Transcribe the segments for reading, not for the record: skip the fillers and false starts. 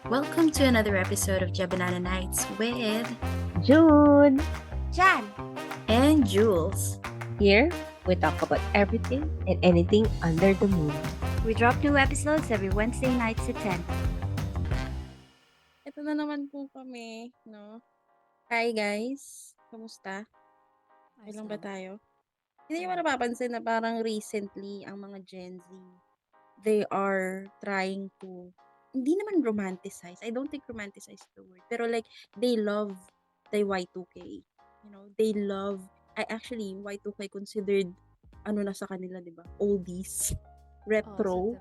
Welcome to another episode of Jabanana Nights with June! Jan! and Jules. Here, we talk about everything and anything under the moon. We drop new episodes every Wednesday nights at 10. Ito na naman po kami, no? Hi guys! Kamusta? Okay lang ba tayo? Hindi nyo ba napapansin na parang recently, ang mga Gen Z, they are trying to, hindi naman romanticize. I don't think romanticize is the word. Pero like, they love the Y2K. You know, they love, actually, Y2K considered, ano na sa kanila, di ba? Oldies. Retro.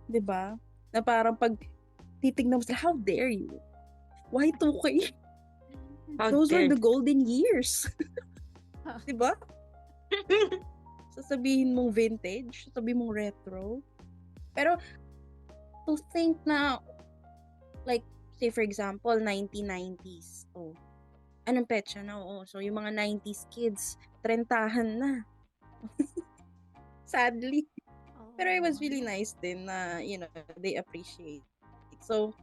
Di ba? Na parang pag titignan mo sila, how dare you? Y2K? Those were the golden years. Di ba? Sasabihin mong vintage, sasabihin mong retro. Pero, to think na, like, say for example, 1990s. Oh, anong petsa na? Oo, so yung mga 90s kids, 30-han na. Sadly. Pero it was really nice din na, you know, they appreciate it. So,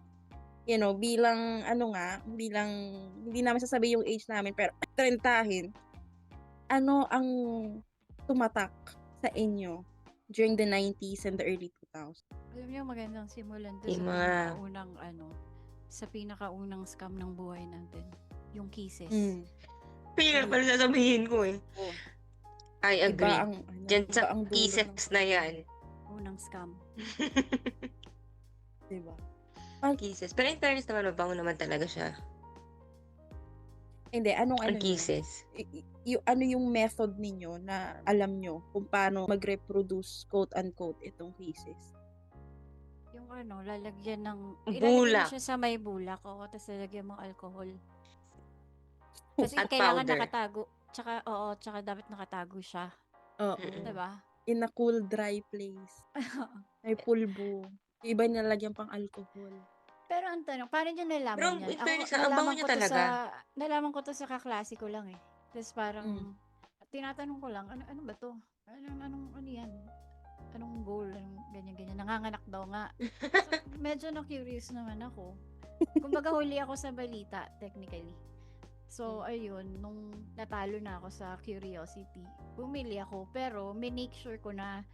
you know, bilang, hindi namin sasabihin yung age namin, pero 30-hin, ano ang tumatak sa inyo during the 90s and the early 2000s? Alam niyo, magandang simulan to Yung sa mga- pinakaunang scam ng buhay natin. Yung kisses. Kaya pala sasabihin ko eh. Oh. I agree. Iba ang, Diyan iba sa ang dulo kisses ng- na yan. Unang scam. Diba? Kisses. Pero in fairness naman, mabango naman talaga siya. Hindi, anong Ang yun? kisses. Ano yung method ninyo na alam nyo kung paano mag-reproduce quote-unquote itong kisses? Yung lalagyan ng... Bulak. Ilalagyan mo siya sa may bulak. Oo, tapos lalagyan mong alcohol. Kasi At kailangan powder. nakatago. Tsaka dapat nakatago siya. Oo. Diba? In a cool, dry place. May pulbo. Yung iba nilalagyan pang alcohol. Pero ang tanong, paano nyo nalaman Bro, yan? in fairness, ang bango niya talaga. Nalaman ko to sa kaklase ko lang eh. Tapos parang, Mm. tinatanong ko lang, ano ba to? Ano yan? Anong goal? Anong ganyan-ganyan? Nanganganak daw nga. So, medyo na-curious naman ako. Kumbaga huli ako sa balita, technically. So, ayun, nung natalo na ako sa curiosity, bumili ako. Pero, make sure ko na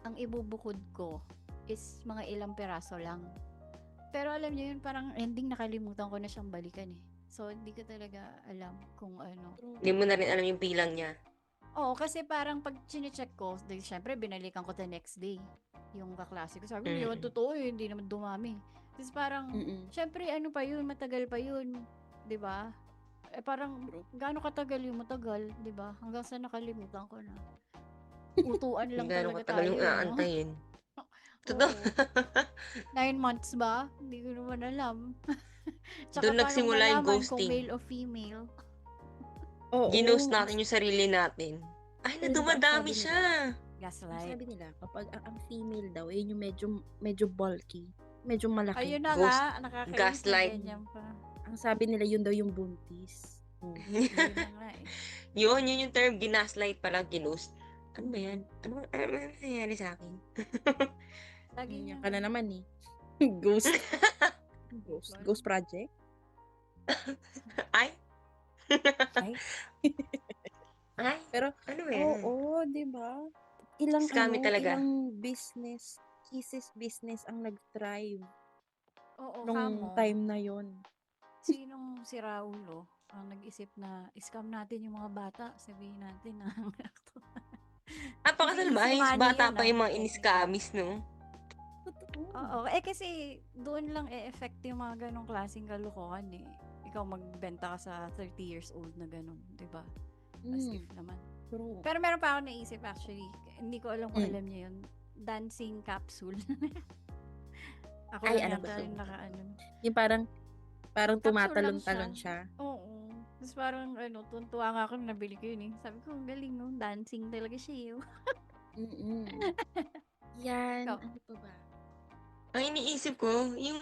ang ibubukod ko is mga ilang peraso lang. Pero alam niyo yun, parang ending nakalimutan ko na siyang balikan eh. So, hindi ko talaga alam kung ano. Hindi mo na rin alam yung bilang niya. Oo, kasi parang pag chinecheck ko, syempre binalikan ko the next day yung kaklase ko. Sabi, hindi naman totoo yun, hindi naman dumami. Tapos parang, syempre ano pa yun, matagal pa yun. 'Di ba? Eh parang, gaano katagal yung matagal, 'di ba? Hanggang sa nakalimutan ko na. Utuan lang Gano'ng talaga katagal tayo. yung no? aantayin. Totoo. Oo. 9 months ba? Hindi ko naman alam. Tsaka Doon nagsimula paano yung malaman ghosting. kung male o female. Oo. Ginost natin yung sarili natin. Ay, na Pero dumadami sabi siya. Gaslight. Sabi nila, kapag ang female daw, yun yung medyo bulky. Medyo malaki. Ayun na Ghost- nga, nakakainis gaslight. na ganyan pa. Ang sabi nila, yun daw yung buntis. Ayun na nga eh. yun yung term, ginaslight pala, ginost. Ano ba yan? Ano nangyayari sa akin? Lagi Ganyan niya. ka na naman eh. Ghost. Ghost project? Ay? Ay. Ay? Pero, Ano ba yan? oo, di ba? Ilang Scammy talaga. ilang business, kisses business ang nag-thrive Oo, nung kamo. time na yon. Sinong si Raulo ang nag-isip na scam natin yung mga bata? Sabihin natin na Napakasalbahis. Money Bata yan, pa yung mga technically. iniskamis, no? Oo, kasi doon lang e-effect yung mga ganong klaseng kalokohan eh. Ikaw magbenta ka sa 30 years old na ganon, di ba? As if naman. True. Pero meron pa ako naisip actually. Hindi ko alam kung Mm. alam niyo yun. Dancing capsule. Ako Ay, lang ano ba yata to? yung nakaano. Yung parang Capsule lang tumatalon-talon siya. siya. Oo. Tapos parang tuntua nga ako nung nabili ko yun eh. Sabi ko, ang galing no. Dancing talaga siya eh. Yan. Ikaw? Ano pa ba? Ang iniisip ko, yung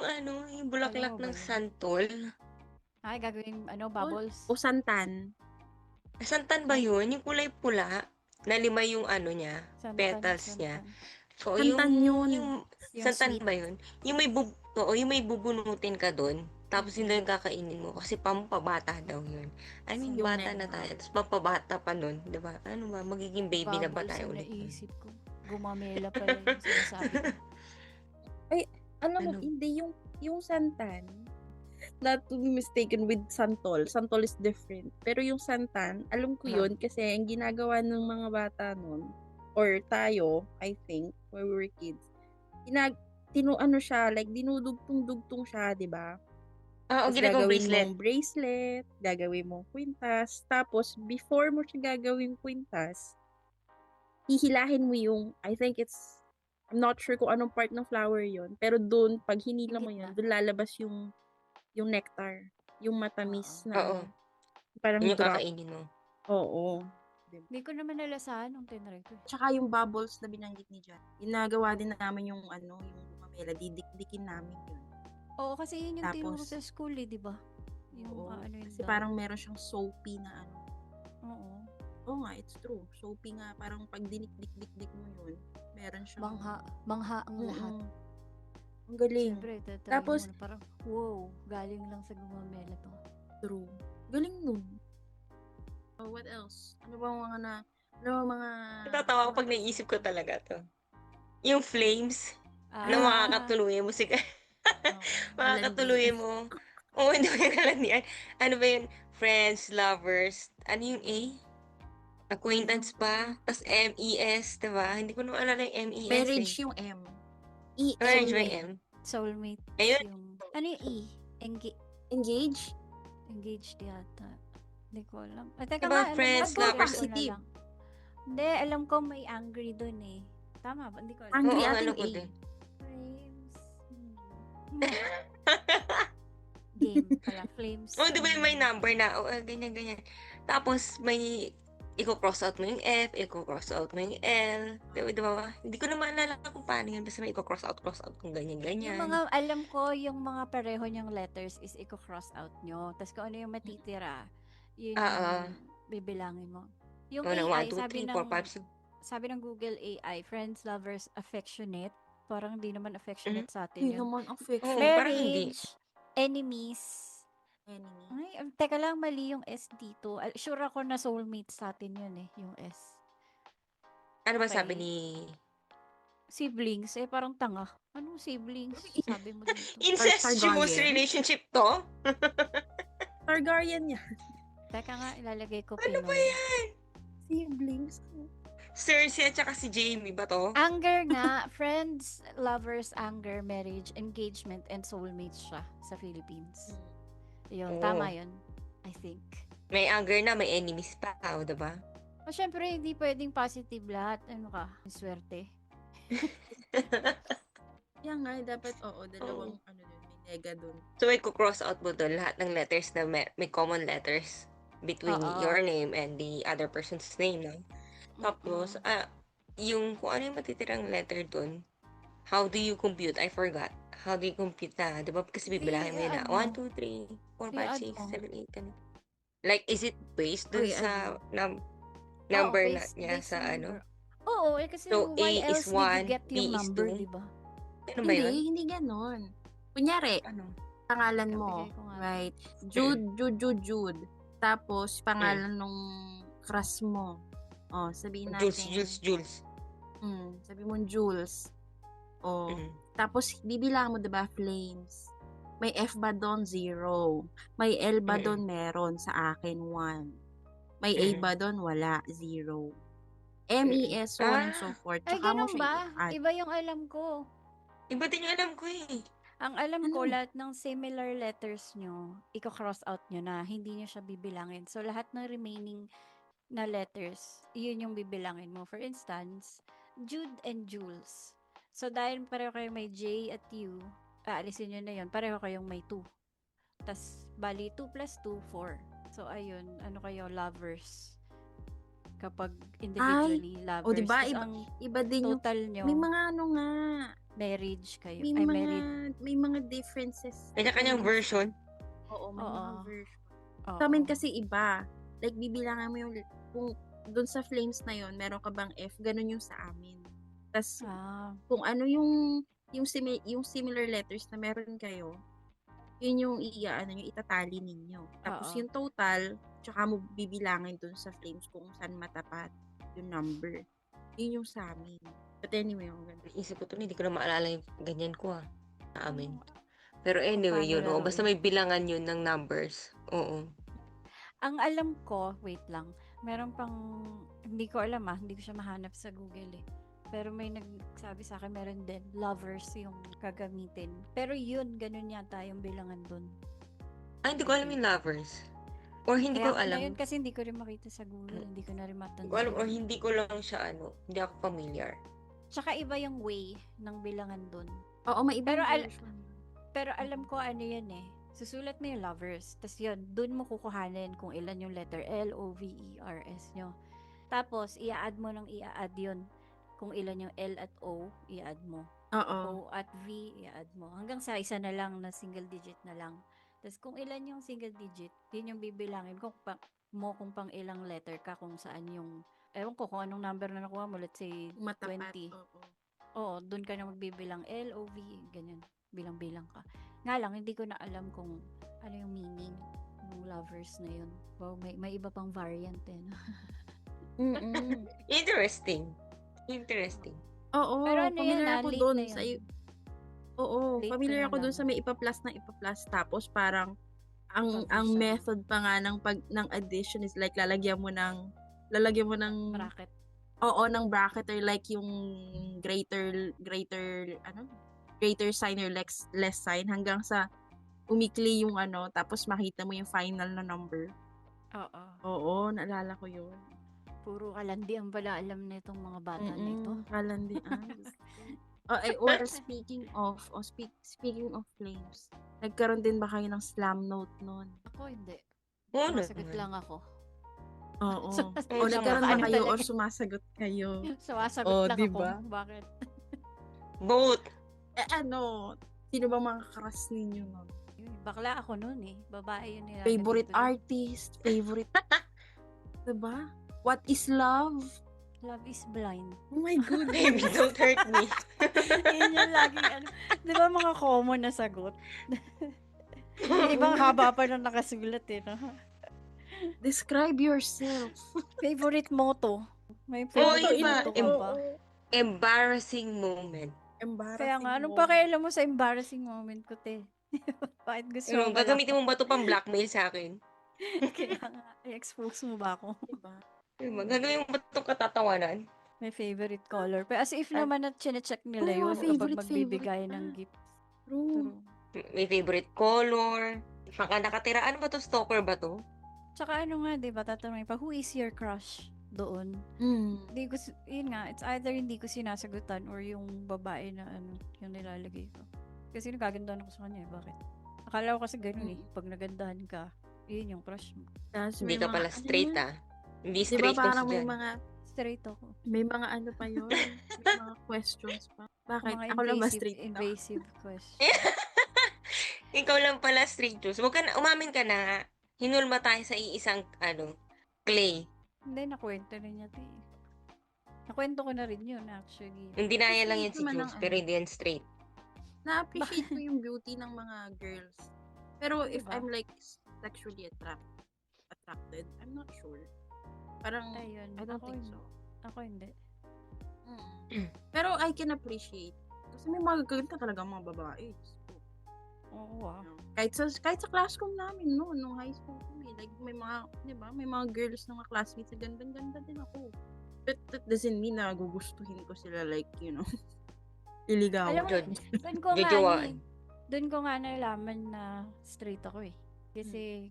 bulaklak Alam mo ba ng yun? santol. Ay, gagawin bubbles. O santan. Santan ba yun? Yung kulay pula? Na lima yung niya, Santan, petals niya. santan. So, Santan yun. Yung Yung Santan sweet. ba yun? Yung may bubunutin ka doon, tapos yun lang yung kakainin mo kasi pampabata daw yun. I mean, Yung bata na tayo, tapos pampabata pa nun, di ba? Ano ba, magiging baby na ba Bubbles tayo yung ulit nun? naisip ko. Gumamela pala yung sinasabi ko. Ay, alam mo, Ano? hindi yung santan, not to be mistaken with santol. Santol is different. Pero yung santan, alam ko yun kasi ang ginagawa ng mga bata nun, or tayo, I think, when we were kids, ano siya, like, dinudugtong-dugtong siya, di ba? Oo, Tapos ginagawang gagawin bracelet. mong bracelet, gagawin mong kwintas, tapos before mo siya gagawing kwintas, hihilahin mo yung, I think I'm not sure kung anong part ng flower yon, pero doon, pag hinila Yung mo gitna. yun, doon lalabas yung nectar, yung matamis na Oo. ano, parang Yun yung drop. kakainin mo. Oo. Hindi ko naman nalasahan nung tinry ko. Tsaka yung bubbles na binanggit ni Jan, ginagawa din namin yung gumamela, didikdikin namin yun. Oo, kasi yun yung tinuro Tapos, sa school eh, di ba? Yung oo, ano yun kasi daw. parang meron siyang soapy na ano. Oo. Oo nga, it's true. Soapy nga, parang pag dinik-dik-dik mo yun, meron siyang... Mangha ang lahat. Ang galing. Siyempre, tatry Tapos, mo na parang, wow, galing lang sa gumamela to. true. Galing nun. Oh, what else? Ano bang mga Natatawa ko pag naisip ko talaga to. Yung flames, na Ah, makakatuluyan mo oo. makakatuluyan mo. Oo, hindi ko yung kalandian. Ano ba yun? Friends, lovers, ano yung A? Acquaintance pa, tas MES, diba? Hindi ko na alala yung MES marriage eh. yung M. Marriage ba E-M. yung M? Soulmates Ayun. yung, ano yung E? Engage? Engaged yata. Hindi ko alam. Teka Diba, nga, friends, mag-Google lovers, ko na positive. lang. Hindi, alam ko may angry dun eh. Tama ba? Hindi ko alam. Angry Oo, ating alam ko A. din. Flames. Game pala. Flames. Oh, di ba yung may number na, ganyan. Tapos, may i-cross out mo yung F, i-cross out mo yung L. Di ba? Hindi ko na maalala kung paano yun. Basta may cross out kung Yung ganyan. mga, alam ko, yung mga pareho niyang letters is i-cross out nyo. Tapos kung ano yung matitira, yun yung bibilangin mo. Yung Una, AI, 1, 2, 3, 4, 5, 6. sabi ng Google AI, friends, lovers, affectionate. Parang hindi naman affectionate sa atin Hindi yun. naman affection. Oo, parang hindi. Marriage, enemies. Enemy. Ay, teka lang, mali yung S dito. Sure ako na soulmate sa atin yun eh, yung S. Ano ba Okay. sabi ni... Siblings, parang tanga. Anong siblings? Sabi mo dito. Incestuous Targaryen? relationship to? Targaryen yan. Teka nga, ilalagay ko Ano Pinoy. ba yan? Siblings. Cersei at saka si Jaime ba to? Anger nga, friends, lovers, anger, marriage, engagement, and soulmates siya sa Philippines. Yun, Oo. tama yun. I think. May anger na, may enemies pa, diba? O, syempre, hindi pwedeng positive lahat. Ano ka? Swerte. Yan nga, dapat, dalawang, dun, may nega dun. So, may cross out mo doon lahat ng letters na may common letters between Oo. your name and the other person's name, no? Tapos, yung kung ano yung matitirang letter doon, how do you compute? I forgot. How do you compute na? Diba? Kasi bibilangin mo yun na 1, 2, 3, 4, 5, 6, 7, 8, 10. Like, is it based dun sa number na niya based sa number. Oo, kasi So, why A is else did you 1, get B yung is number, 2. diba? Ano ba yun? Hindi ganon. Kunyari, Ano? pangalan mo, Bigay ko nga. right? Jude. Tapos, pangalan nung crush mo. Sabihin natin. Jules. Sabi mo Jules. Mm. Tapos, bibilang mo, diba, flames. May F ba doon? 0. May L ba doon? Meron. Sa akin, 1. May A ba doon? Wala. 0. MES, so on and so forth. Ay, Tsaka mo ganun siya ba? i-add. Iba yung alam ko. Iba din yung alam ko eh. Ang alam ko, Ano? lahat ng similar letters nyo, i-cross out nyo na, hindi nyo siya bibilangin. So, lahat ng remaining na letters, yun yung bibilangin mo. For instance, Jude and Jules. So, dahil pareho kayo may J at U, aalisin nyo na yun, pareho kayong may 2. Tas, bali, 2 plus 2, 4. So, ayun, ano kayo, lovers. Kapag individually, lovers. diba? Tas ang Iba din yung, total nyo, may mga nga, marriage kayo. may Ay, mga, married. may mga differences. Kanya-kanyang version. Oo, may mga Oo. version. Oo. Sa amin kasi iba. Like, bibilangan mo yung, kung doon sa flames na yon meron ka bang F, ganun yung sa amin. Tas, kung ano yung yung similar letters na meron kayo, yun yung itatali ninyo. Tapos Oo. yung total, tsaka mo bibilangin dun sa flames kung saan matapat yung number. Yun yung sa amin. But anyway, yung ganun. Isip ko to, hindi ko na maalala yung ganyan ko sa amin. Ano, Pero anyway, paano yun. Oo, basta laruin? may bilangan yun ng numbers. Oo. Ang alam ko, wait lang, meron pang, hindi ko alam hindi ko siya mahanap sa Google eh. Pero may nagsabi sa akin, meron din, lovers yung gagamitin. Pero yun, ganun yata yung bilangan dun. Ay, hindi ko alam yung lovers. Or hindi Kaya ko ko na alam. yun kasi hindi ko rin makita sa Google, hindi ko na rin Hindi ko alam or matandaan. hindi ko lang siya hindi ako familiar. Tsaka iba yung way ng bilangan dun. Oo, may ibang Pero version. Pero alam ko ano yan eh. Susulat mo yung lovers. Tapos yun, dun mo kukuhanin kung ilan yung letter L, O, V, E, R, S nyo. Tapos, i-add mo ng i-add yun. Kung ilan yung L at O, i-add mo. Oo. O at V, i-add mo. Hanggang sa isa na lang na single digit na lang. Tapos kung ilan yung single digit, yun yung bibilangin kung kung pang ilang letter ka, kung saan yung, ewan ko kung anong number na nakuha mo, let's say Matapat. 20. Oo. Oo, dun ka na magbibilang L, O, V, ganyan. Bilang-bilang ka. Nga lang, hindi ko na alam kung ano yung meaning ng lovers na yun. Wow, may iba pang variant eh. No? Mm-mm. Interesting. Interesting. Oo, Pero ano yan familiar ako late doon na sa yun. Oo, Late familiar ko ako na doon lang. sa may ipa-plus na ipa-plus tapos parang ang Pag-isa. method pa nga ng addition is like lalagyan mo ng Bracket. oo, ng bracket or like yung greater sign or less sign hanggang sa umikli yung tapos makita mo yung final na number. Oo. Oo, naalala ko yun. Puro kalandi ang pala alam nitong mga bata na ito. Kalandian. Or speaking of flames, nagkaroon din ba kayo ng slam note nun? Ako hindi. Oo Sumasagot naman. lang ako. Oo. Oo, O nagkaroon ba Ano kayo talaga? or sumasagot kayo? Sumasagot Oh, lang diba? ako. Bakit? Both. Sino ba mga kakas ninyo nun? Bakla ako noon eh. Babae yun nilalagay Favorite ko dun. artist? Favorite? Diba? What is love? Love is blind. Oh my goodness. Baby, don't hurt me. Yun yung laging di ba mga common na sagot? Yung ibang haba pa nung nakasulat eh. No? Describe yourself. Favorite motto. May Oo, favorite iba. motto ka ba? Embarrassing moment. Embarrassing Kaya nga, anong moment. pakialam mo sa embarrassing moment ko, te? Bakit gusto mo malaman? Gagamitin mo ba ito pang blackmail sa akin? Kaya nga, i-expose mo ba ako? Diba? Gagawin mo ba itong katatawanan? May favorite color. Pero as if Ay. naman na chinecheck nila Oo, yun kapag favorite magbibigay pa. ng gift. True. May favorite color. Saka nakatira. Ano ba to? Stalker ba to? Tsaka ano nga, di ba, tatanungin pa, who is your crush doon? Hindi ko, yun nga, it's either hindi ko sinasagutan or yung babae na yung nilalagay ko. Kasi nagagandahan ako sa kanya, bakit? Akala ko kasi ganun eh, pag nagandahan ka, yun yung crush mo. Hindi ka pala straight Hindi Diba straight parang ka may dyan. mga Straight ako. may mga pa yun? May mga questions pa. Bakit? Mga Ako lang ba straight ka? invasive question. Ikaw lang pala straight juice. Huwag ka na, umamin ka na. Hinulma tayo sa iisang, clay. Hindi, nakwento na niya to eh. Nakwento ko na rin yun actually. Yung dinaya lang yan si Naman Jules, ang pero hindi yan straight. Na-appreciate ko yung beauty ng mga girls. Pero if Diba? I'm like sexually attracted, I'm not sure. Parang, Ayun, I don't think so. Ako hindi. Pero I can appreciate. Kasi may mga gaganda talaga mga babae. Oo Kahit sa classroom namin nung high school kami, like may mga, 'di ba? May mga girls na mga classmates na ganda-ganda din ako. But that doesn't mean na gugustuhin ko sila like, liligawan. Alam mo, doon ko nga Jojowain. doon ko nga nalaman na straight ako eh. Kasi,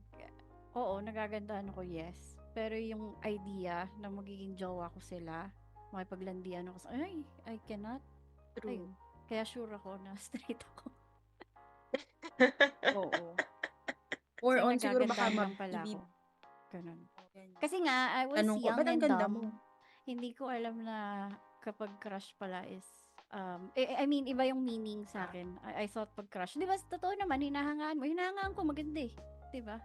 oo, nagagandahan ako, yes. Pero yung idea na magiging jowa ko sila, makipaglandian ako sa, I cannot. True. Ayun. Kaya sure ako na straight ako. Oo. Or Kasi on siguro baka nagagandahan lang pala ako. Ganun. Ganyan. Kasi nga, I was Tanong ko, young ba't ang and ganda dumb. mo? Hindi ko alam na kapag crush pala is, I mean, iba yung meaning sa akin. I thought pag crush, di ba, totoo naman, hinahangaan mo. Hinahangaan ko, maganda eh. Di ba?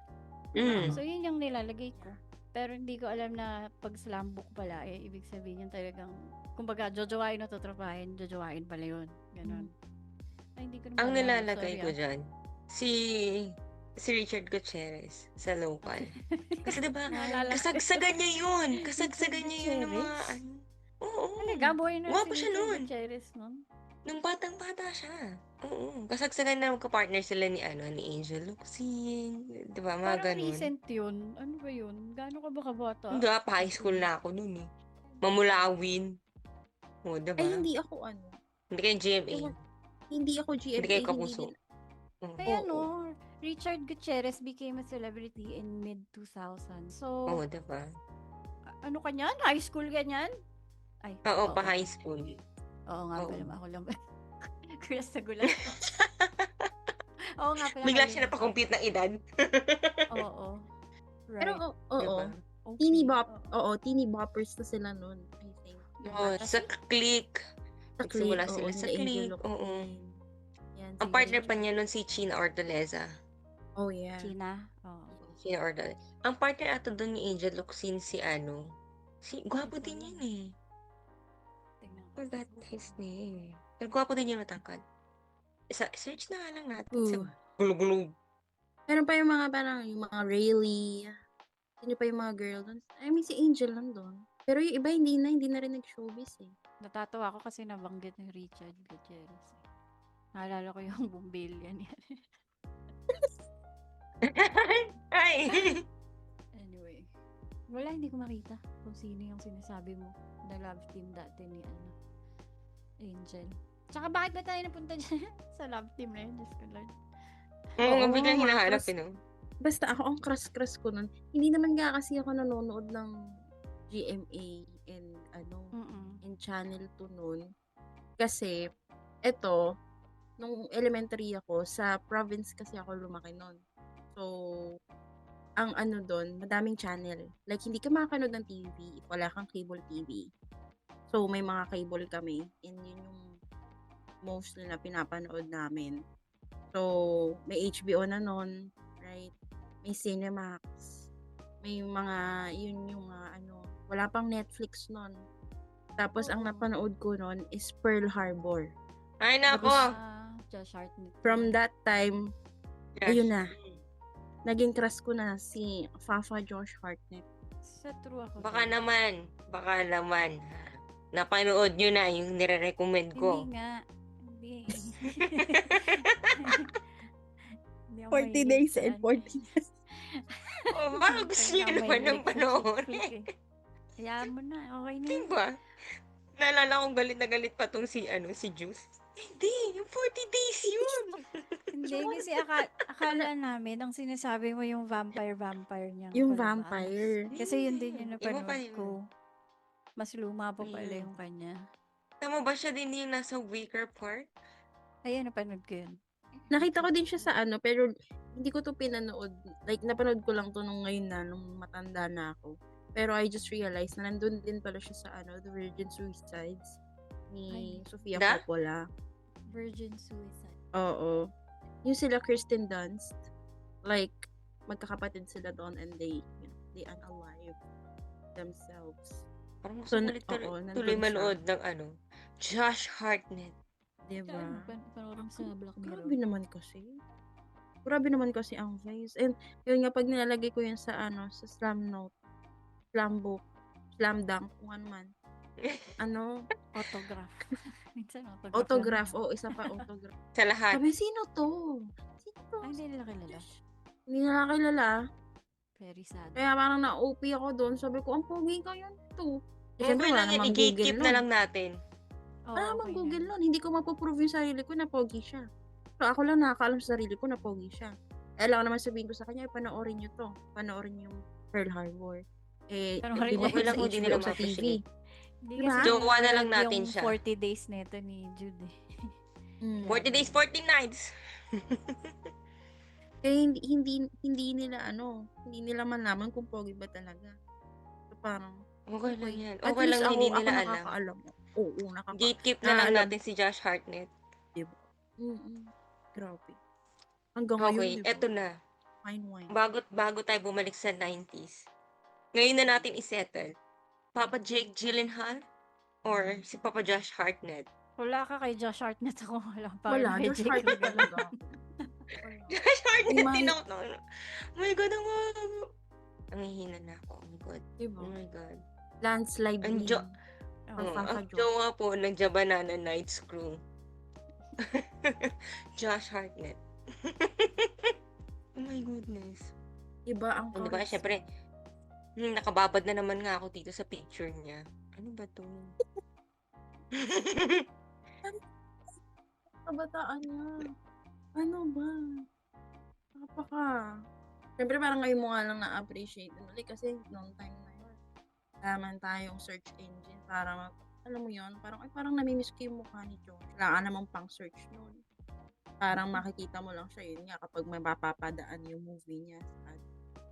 So, yun yung nilalagay ko. Pero hindi ko alam na pag slam book pala, ibig sabihin yung talagang, kumbaga, jojowain o tutropahin, jojowain pala yun. Ganon. Ay, hindi ko na Ang maalala. nilalagay Sorry ko dyan, si Richard Gutierrez sa local. Kasi diba, Naalala ko. kasagsagan niya yun. Kasagsagan niya yun ng mga Gutierrez? ano. Oo. Talaga, buhay na si Gwapo siya Richard nun. Gutierrez nun. Nung batang-bata siya. Oo. Kasagsagan na magka-partner sila ni Angel Locsin. Diba, mga Parang ganun. recent yun. Ano ba yun? Gaano ka ba kabata? Hindi, pa-high school na ako nun eh. Mamulawin. O, diba? Ay, hindi ako ano. Hindi kayo GMA. Hindi ako GMA. Hindi kayo Hindi kapuso. din. Kaya Oo. no, Richard Gutierrez became a celebrity in mid-2000. So, Oo, diba? ano ka niyan? High school ka niyan? Ay, Oo, pa-high school. Oo nga Oo. pala, ako lang. Kuya sa gulat. Oo nga pala. Bigla kayo siya yun. napakompute ng edad. Oo. Right. Pero, oo. Diba? Okay. Teeny bop. Oo, teeny boppers na sila nun. I think. Oo, sa click. Sa Nagsimula Click, sila oo, sa nila Angel click. Locsin. Oo. Yan, Ang partner pa niya nun si China Ortoleza. Oh, yeah. China. Oo. China Ortoleza. Ang partner ato doon ni Angel Locsin si gwapo din yun eh. Tingnan ko. Forgot his name. Pero gwapo din yun matangkad. Search na nga lang natin sa Ooh. Bulog-bulog. Meron pa yung mga parang, yung mga Rayleigh. Sino pa yung mga girl doon? I mean, si Angel lang doon. Pero yung iba, hindi na rin nag-showbiz eh. Natatawa ako kasi nabanggit ni Richard Gutierrez. Naalala ko yung Bumbillion yan. Ay! Anyway. Wala, hindi ko makita kung sino yung sinasabi mo. The love team dati ni Angel. Tsaka bakit ba tayo napunta dyan sa love team na yun? Diyos ko Lord. Oo, Oo, biglang mga hinahanap crush. eh, no? Basta ako, ang crush ko nun. Hindi naman nga kasi ako nanonood ng GMA and and Channel 2 nun. Kasi, eto, nung elementary ako, sa province kasi ako lumaki nun. So, ang ano doon, madaming channel. Like, hindi ka makakanood ng TV, wala kang cable TV. So, may mga cable kami, and yun yung mostly na pinapanood namin. So, may HBO na nun, right? May Cinemax. May mga, yun yung wala pang Netflix nun. Tapos, ang Oo. napanood ko nun is Pearl Harbor. Ay, nako! Josh Hartnett. From that time, Gosh. ayun na. Naging crush ko na si Fafa Josh Hartnett. Sa true ako. Baka naman. Napanood nyo na yung nire-recommend ko. Hindi nga. Hindi. Hindi ako 40 mahilig days sa and ano. 40 years. Oh, baka gusto nyo Kaya naman ng mahilig sa panoorin. chick flick eh. Hayaan mo na. Okay na. Diba? Naalala kong galit na galit pa tong si Juice. Hindi, yung 40 days yun. Hindi, kasi akala namin, ang sinasabi mo yung vampire niya. Yung vampire. Kasi yun din yung Iba pa napanood yun. ko. Mas luma pa pala Mm. yung kanya. Tama ba siya din yung nasa Wicker Park? Ayun, napanood ko yun. Nakita ko din siya sa pero hindi ko to pinanood. Like, napanood ko lang to nung ngayon na, nung matanda na ako. Pero I just realized na nandun din pala siya sa The Virgin Suicides ni Sofia Da? Coppola. Virgin Suicide. Oo. Yung sila Kirsten Dunst. Like, magkakapatid sila doon and they unalive themselves. Parang gusto So, ko ulit oo, nandun tuloy siya. manood ng Josh Hartnett. Diba? Panoorin sa Black Mirror. Grabe naman kasi ang face. And yun nga, pag nilalagay ko yun sa sa slam note, slam book, slam dunk, kung ano man. Autograph. Minsan Autograph. Isa pa autograph. Sa lahat. Sabi, sino to? Sino to? Ay, hindi nila kilala. Hindi na kilala. Very sad. Kaya parang na-OP ako doon. Sabi ko, ang pogi kayo to. Siyempre, Okay wala lang yan, namang i-gatekeep Google na nun. lang natin. Oo, Wala namang okay Google na. nun. Hindi ko mapoprove yung sarili ko na pogi siya. So, ako lang nakakaalam sa sarili ko na pogi siya. Kaya lang naman sabihin ko sa kanya, panoorin nyo to. Panoorin yung Pearl Harbor. Panoorin binigay okay lang sa kung di HBO nila sa TV. ma-appreciate. Hindi Diba? kasi Jowa na lang napanood natin yung siya. 40 days nito ni Jude eh. 40 days, 40 nights. Kaya hindi nila malaman kung pogi ba talaga. So, parang, Okay lang yan. at Okay lang least hindi ako nila alam. nakakaalam. Oo, Gatekeep na lang alam. natin si Josh Hartnett. Grabe. Hanggang ngayon, Okay, diba? eto na. Fine wine. Bago tayo bumalik sa 90s. Ngayon na natin isettle. Papa Jake Gyllenhaal or si Papa Josh Hartnett? Wala ka kay Josh Hartnett ako. Wala pa Wala, kay Josh Jake Hartnett Gyllenhaal. talaga. Wala. Josh Hartnett May din mga- ako. Oh my God, nangihina na ako. Oh my God. Diba? Oh my God. Landslide Ang Lane. jo- Oo. Ang ang joke. jowa po ng Jabanana Nights crew. Josh Hartnett. Oh my goodness. Iba ang Di ba, charisma. syempre, nakababad na naman nga ako dito sa picture niya. Ano ba to? Kabataan niya. Ano ba? Napaka. Siyempre parang ngayon mo nga lang na-appreciate. Kasi noong time na yun, naman tayong search engine para alam mo yun, parang namimiss ko yung mukha ni Josh. Wala ka namang pang search nun. Parang makikita mo lang siya yun nga kapag may mapapadaan yung movie niya.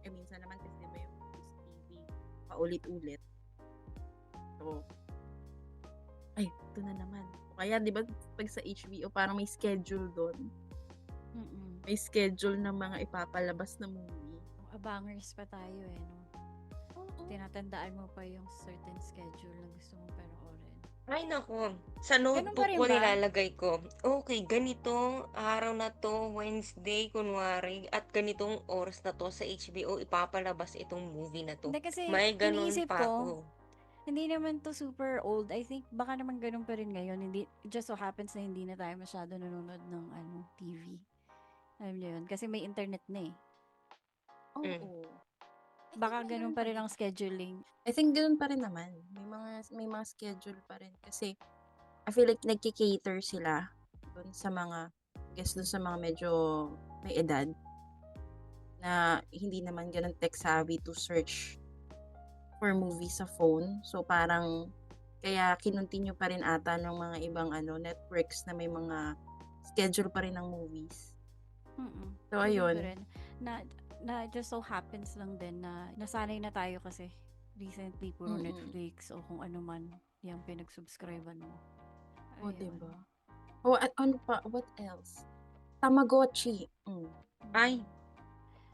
Minsan naman kasi diba yung TV paulit-ulit. So, ay, ito na naman. O kaya, di ba, pag sa HBO, parang may schedule doon. Mm-mm. May schedule ng mga ipapalabas na movie. Abangers pa tayo eh, no? Oo. Tinatandaan mo pa yung certain schedule na gusto mong panoorin. Ay, nako. Sa Ganun notebook pa rin ko ba? nilalagay ko, okay, ganitong araw na to, Wednesday, kunwari, at ganitong oras na to sa HBO, ipapalabas itong movie na to. Hindi kasi May ganun iniisip pa ko, ako. hindi naman to super old. I think baka naman ganun pa rin ngayon. Hindi, it just so happens na hindi na tayo masyado nanonood ng TV. Alam niyo yun? Kasi may internet na eh. Oo. Baka ganun pa rin ang scheduling. I think ganun pa rin naman. May mga schedule pa rin. Kasi, I feel like nagki-cater sila dun sa mga, dun sa mga medyo may edad na hindi naman ganun tech-savvy to search for movies sa phone. So, parang, kaya kinontinue pa rin ata ng mga ibang networks na may mga schedule pa rin ng movies. Mm-mm. So, Ganun ayun. pa rin. Na just so happens lang din na nasanay na tayo kasi recently puro Mm-mm. Netflix o kung ano man yung pinag-subscribean mo. O, Ayun. diba? O, at ano pa? What else? Tamagotchi. Ay,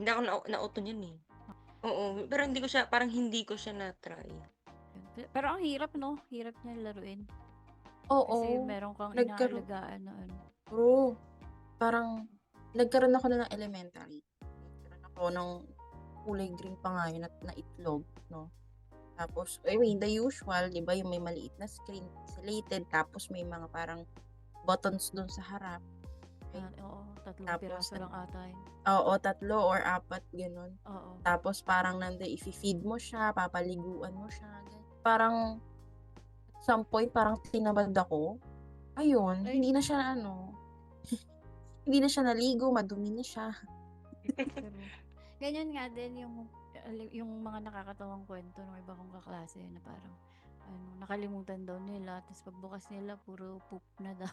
hindi ako na-auto yun eh. Oo, pero hindi ko siya na-try. Pero ang hirap, no? Hirap niya laruin. Oo. Kasi meron kang Nagkaroon- inaalagaan na ano. Bro, parang nagkaroon ako na ng elementary. Nagkaroon ako ng kulay green pa nga yun na itlog, no? Tapos, I mean, the usual, di ba, yung may maliit na screen, pixelated, tapos may mga parang buttons dun sa harap. Oo, tatlong Tapos, piraso lang ata yun. Oo, 3 or 4, ganun. Oo. Tapos, parang i-feed mo siya, papaliguan mo siya. Ganun. Parang, at some point, parang tinamad ako. Ayun, Ay. hindi na siya hindi na siya naligo, madumi na siya. Pero, ganyan nga din yung mga nakakatawang kwento ng iba kong kaklase na parang nakalimutan daw nila tapos pagbukas nila puro poop na daw.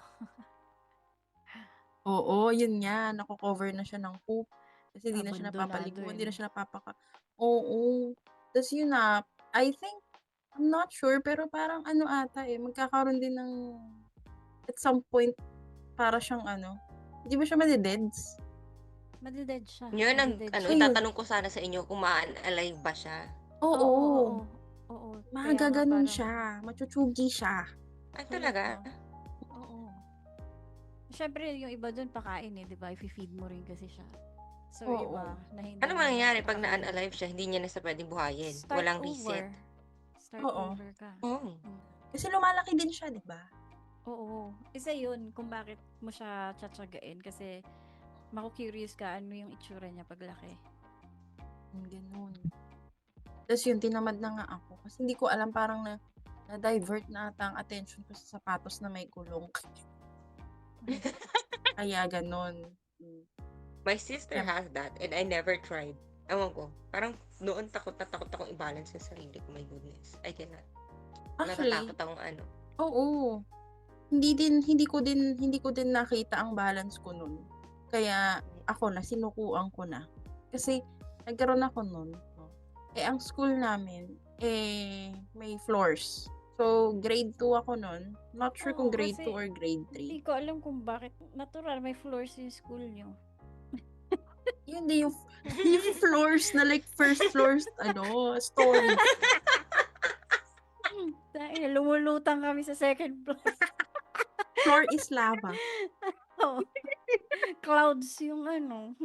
Oo, yun nga, nako-cover na siya ng poop. Kasi hindi na siya Abandonado napapaliguan, eh, hindi na no? siya Oo. Tapos yun na, I think, I'm not sure, pero parang ata magkakaroon din ng, at some point, para siyang hindi ba siya madideds? Madided siya. Yun, Madided siya. Ayun. itatanong ko sana sa inyo kung alive ba siya. Oo. Oo. Magaganon siya. Machuchugi siya. Ay, talaga? Oo. Siyempre, yung iba dun pakain eh, di ba? I-feed mo rin kasi siya. So, Oo. iba na hindi. Ano mangyayari pag nakakain. na-unalive siya, hindi niya na sa pwedeng buhayin? Start Walang over. reset. Start Oo. over ka. Oo. Kasi lumalaki din siya, di ba? Oo. Isa yun kung bakit mo siya tsatsagain kasi maku-curious ka ano yung itsura niya paglaki. Ganun. Tapos yun, tinamad na nga ako. Kasi hindi ko alam, parang na-divert na ata ang attention ko sa sapatos na may kulong. Kaya ganun. My sister has that and I never tried. Ewan ko. Parang noon takot akong i-balance yung sarili ko. My goodness. I cannot. Actually, Natatakot akong oo. Hindi ko din nakita ang balance ko nun. Kaya ako na sinukuan ko na. Kasi nagkaroon ako nun. No? Ang school namin may floors. So grade 2 ako nun. Not sure kung Oo, grade kasi 2 or grade 3. Hindi ko alam kung bakit natural may floors yung school niyo. Yun din yung floors na like first floors story. Dahil lumulutang kami sa second floor. floor is lava. Oo. Clouds yung ano.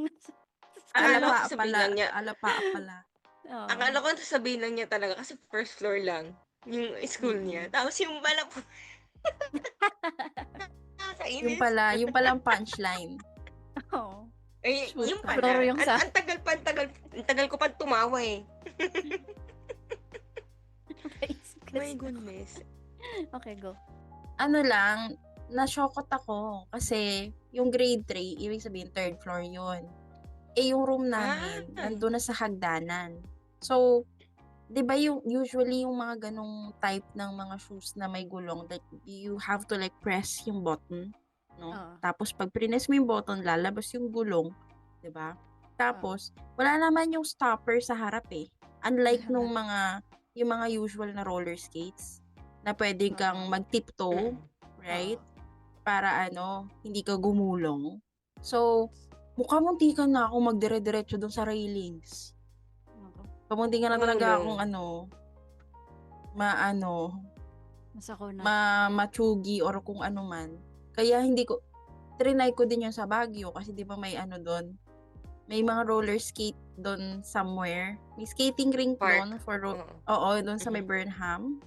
Akala ko Alapa sasabihin pala, lang niya, alapa pala. Oo. akala ko sasabihin lang niya talaga kasi first floor lang yung school niya. Tapos yung pala po, Yung nakakainis. pala, yung pala ang punchline. Oo. Eh, Shoot. yung Floor pala, yung sa... ang tagal pa, ang tagal ko pa tumawa eh. My goodness. Okay, go. Ano lang, nasyokot ako kasi yung grade 3, ibig sabihin third floor yun. Eh, yung room namin, nandun na sa hagdanan. So, di ba yung usually yung mga ganong type ng mga shoes na may gulong that you have to like press yung button, no? Oo. Tapos pag press mo yung button, lalabas yung gulong, di ba? Tapos, wala naman yung stopper sa harap eh. Unlike nung yung mga usual na roller skates na pwede kang mag-tiptoe, right? Para hindi ka gumulong. So, mukha muntikan na ako magdire-diretso doon sa railings. Pamunti ka na talaga akong Masako na. matsugi or kung ano man. Kaya hindi ko, trinay ko din yun sa Baguio kasi di ba may doon, may mga roller skate doon somewhere. May skating rink doon doon sa may Burnham.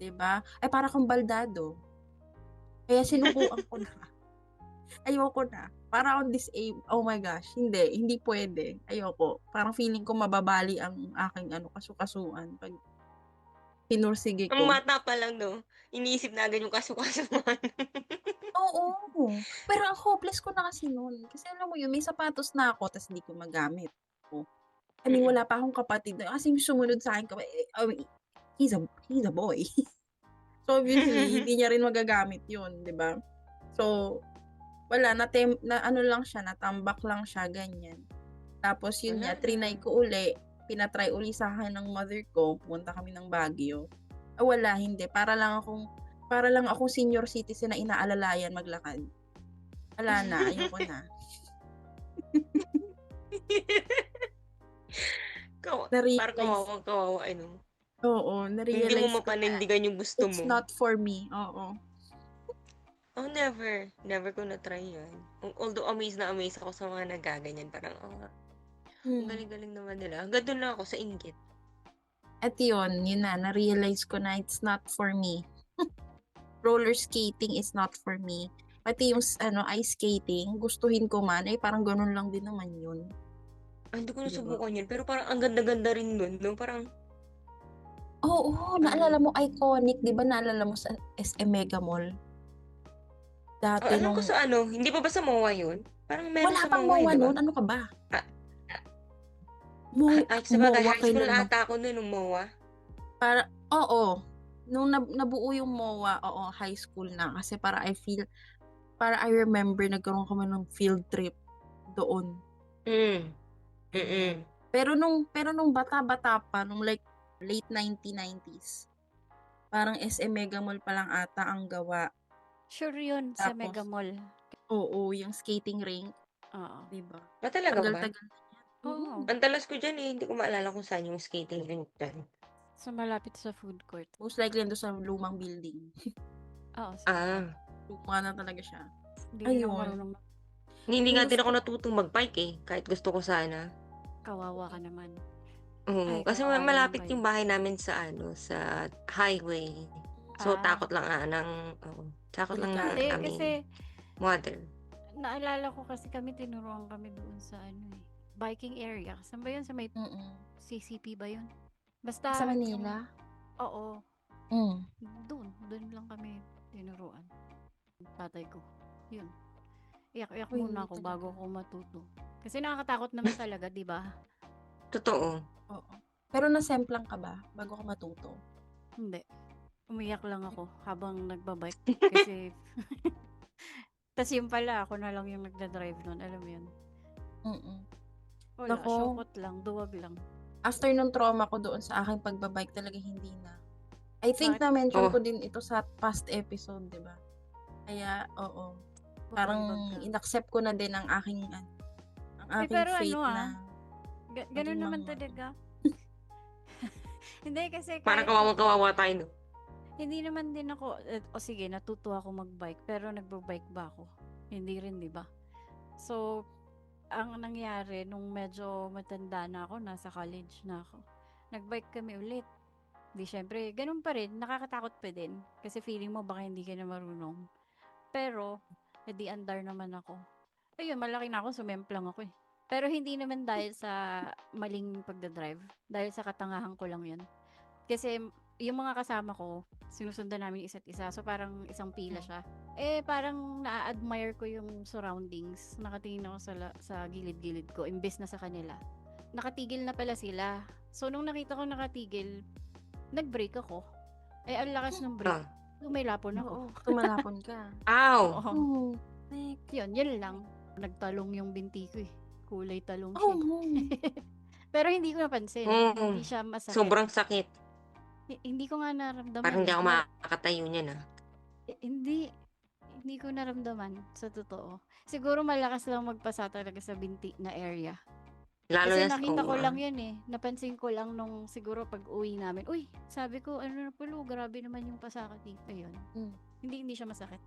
Di ba? Ay, para kang baldado. Kaya sinubukan ko na. Ayoko na. Para akong disabled. Oh my gosh. Hindi pwede. Ayoko. Parang feeling ko mababali ang aking kasukasuan pag pinursige Ang ko. bata pa lang, no? Iniisip na agad yung kasukasuan. Oo. Pero ang hopeless ko na kasi noon. Kasi alam mo yun, may sapatos na ako tapos hindi ko magamit. I mean, wala pa akong kapatid. Kasi yung sumunod sa akin, he's a boy. So, obviously, hindi niya rin magagamit yun, di ba? So, wala, natambak lang siya, ganyan. Tapos, yun nga, trinay ko uli, pinatry uli sa akin ng mother ko, punta kami ng Baguio. Wala, hindi. Para lang akong senior citizen na inaalalayan maglakad. Wala na, ayoko na. Parang kawawa, Oo, na-realize hindi mo ko na mapanindigan yung gusto mo. it's not for me. Oo. Oh, never. Never ko na-try yan. Although amazed ako sa mga nagaganyan. Parang, ang galing-galing naman nila. Hanggang doon lang ako sa inggit. At yun na, na-realize ko na it's not for me. Roller skating is not for me. Pati yung ice skating, gustuhin ko man, parang ganun lang din naman yun. Hindi ko nasubukan yun. Pero parang ang ganda-ganda rin nun. No? Parang, Oo, naalala mo, iconic, di ba naalala mo sa SM Mega Mall? Dati alam ko sa hindi pa ba sa MOA yun? Parang meron wala sa pang MOA, MOA di ba? nun, ano ka ba? Sabagay, MOA high school kailan ata ako nun ng MOA. Oo, nung nabuo yung MOA, high school na. Kasi para I remember nagkaroon kami ng field trip doon. Pero nung bata-bata pa, nung like late 1990s, parang SM Mega Mall pa lang ata ang gawa. Sure yun sa Mega Mall. Oo, yung skating rink. Oo. Diba? Talaga ba? Tagal-tagal na yan. Oo. Ang talas ko dyan hindi ko maalala kung saan yung skating rink dyan. So, malapit sa food court. Most likely nandun sa lumang building. Oo. Luma na talaga siya. Hindi ako marunong. Hindi nga din ako natutong mag-bike eh. Kahit gusto ko sana. Kawawa ka naman. Oo. Kasi malapit yung bahay namin sa sa highway. So, takot lang takot lang na kami. Kasi, mother. naalala ko kasi tinuruan kami doon sa biking area. Saan ba yun? Sa may CCP ba yun? Basta sa Manila? Oo. Doon lang kami tinuruan. Tatay ko. Yun. Iyak-iyak muna ako bago ako matuto. Kasi nakakatakot naman talaga, di ba? Totoo. Oo. Pero nasemplang ka ba bago ka matuto? Hindi. Umiyak lang ako habang nagbabike. Kasi, tas yun pala, ako na lang yung nagdadrive nun. Alam mo yun? Wala, syokot lang, duwag lang. After nung trauma ko doon sa aking pagbabike, talaga hindi na. I think na-mention ko din ito sa past episode, di ba? Kaya, oo. Parang inaccept ko na din ang aking fate na. Ganun naman talaga. Hindi kasi parang kawawa tayo, no? Hindi naman din ako, o sige, natuto ako mag-bike, pero nagbo-bike ba ako? Hindi rin, di ba? So, ang nangyari, nung medyo matanda na ako, nasa college na ako, nag-bike kami ulit. Di syempre, ganun pa rin, nakakatakot pa din. Kasi feeling mo baka hindi ka na marunong. Pero, edi andar naman ako. Ayun, malaki na ako, sumemplang ako eh. Pero hindi naman dahil sa maling pagdadrive. Dahil sa katangahan ko lang yun. Kasi yung mga kasama ko, sinusundan namin yung isa't isa. So parang isang pila siya. Eh parang na-admire ko yung surroundings. Nakatingin ako sa gilid-gilid ko imbes na sa kanila. Nakatigil na pala sila. So nung nakita ko nakatigil, nag-brake ako. Eh ang lakas ng brake. Ah. Lumaylapon ako. Oo, tumalapon ka. Ow! Oo. Oo. Yun lang. Nagtalong yung binti ko eh. Kulay talong siya. Oo. Pero hindi ko napansin. Oo. Hindi siya masakit. Sobrang sakit. Hindi ko nga naramdaman. Parang hindi eh. ako makakatayo niyan ah. Hindi ko naramdaman sa totoo. Siguro malakas lang magpasa talaga sa binti na area. Lalo Kasi na nakita ko oo, lang yun eh. Napansin ko lang nung siguro pag uwi namin. Uy, sabi ko, ano na pala, grabe naman yung pasaka dito. Ayun. Hindi siya masakit.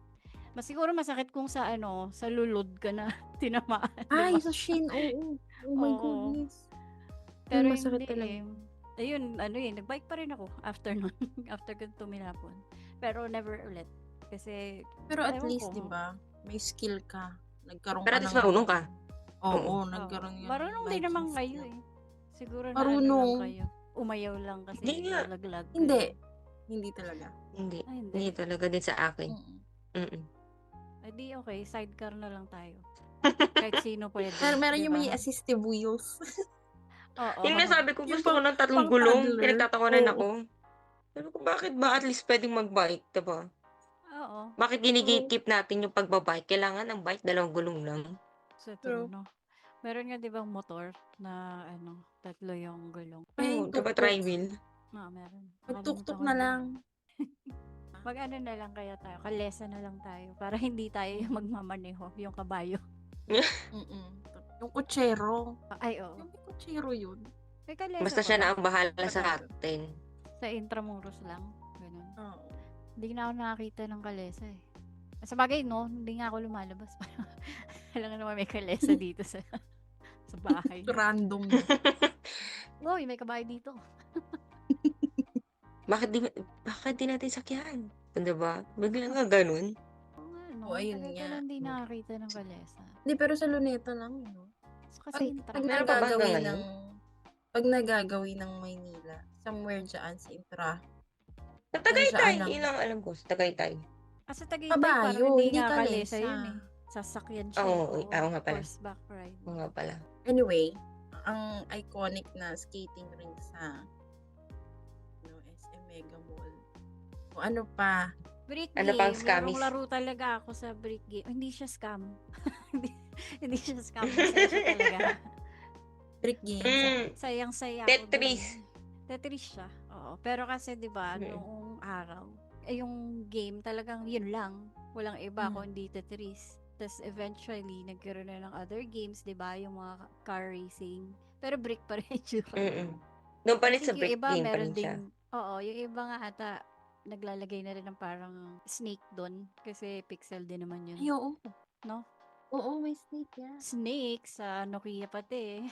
Mas siguro masakit kung sa sa lulod ka na tinamaan. Ay, diba? sa shin, oo. Oh my Oo. goodness. Pero masakit hindi talaga. Ayun, nagbike pa rin ako after nun. After ko tumilapon. Pero never ulit. Kasi, Pero at ewan least, ko. di ba, may skill ka. Nagkaroon Pero ka at least ng... marunong ka. Oo, Oo. nagkaroon yung Marunong din biking naman skill. kayo eh. Siguro na Marunong. lang kayo. Umayaw lang kasi Hindi nga. nalaglag kayo. Hindi. Hindi talaga. Hindi. Ay, hindi. Hindi talaga din sa akin. Mm-mm. Mm-mm. Di okay, sidecar na lang tayo. Kahit sino pwede. Meron yung diba? may assistive wheels. Oo. Yun nga sabi ko, Yung gusto ko ng tatlong pang gulong. toddler. Pinagtatawanan Oo. ako. Sabi ko, bakit ba at least pwedeng mag-bike, diba? Oo. Bakit ginigate-keep natin yung pagbabike? Kailangan ng bike, 2 gulong lang. Sa true, no? Meron nga 'di ba motor na tatlo yung gulong. Ay, Oo, diba tuk-tuk. tri-wheel? Meron. Magtuktok Nakalimutan ko na din. lang. Mag-ano na lang kaya tayo, kalesa na lang tayo para hindi tayo yung magmamaneho, yung kabayo. Mm-mm. Yung kutsero. Ay, oo. Yung may kutsero yun. May kalesa Basta pa siya ba? na ang bahala sa Matagal. atin. Sa Intramuros lang. Ganun. Oo. Hindi na ako nakakita ng kalesa eh. Sa bagay, no? Hindi nga ako lumalabas. Alam nga naman may kalesa dito sa bahay. Random. Uy, may kabayo dito. Bakit di natin sakyan? Diba? Bigla nga ganun. Oo nga, no? Oo, ayun Tagal ko nga. lang hindi nakakita ng kalesa. Hindi, pero sa luneta lang, no? So, kasi Pag Meron pa ba nagagawin hanggang ng... Pag nagagawin ng Maynila, somewhere dyan sa Intra. Sa Tagaytay. Nandiyan lang. Yun lang alam ko. Sa Tagaytay. Sa Tagaytay, Kabayo, parang hindi hindi nga kalesa kalesa. yun eh. Sasakyan siya. Oo, oo nga pala. Horseback ride. Oo nga pala. Anyway, ang iconic na skating rink sa SM Mega Mall. O ano pa? Brick Ano game. pang scammies? Larong-laro talaga ako sa brick game. Hindi siya scam. hindi siya scam. Masaya siya talaga. Trick games. Mm. Sayang-saya ako Tetris. dun. Tetris siya. Oo. Pero kasi 'di ba, Mm. noong araw, yung game talagang yun lang. Walang iba Mm. kundi Tetris. Tapos eventually, nagkaroon na ng other games, 'di ba? Yung mga car racing. Pero brick pa rin yung tsura. Mm-mm. Doon pa I rin sa think brick yung iba game pa meron rin siya. ding, oo, yung iba nga ata, naglalagay na rin ng parang snake doon. Kasi pixel din naman yun. Ay, oo. No? Oo, may snake yan. Snake sa Nokia pati.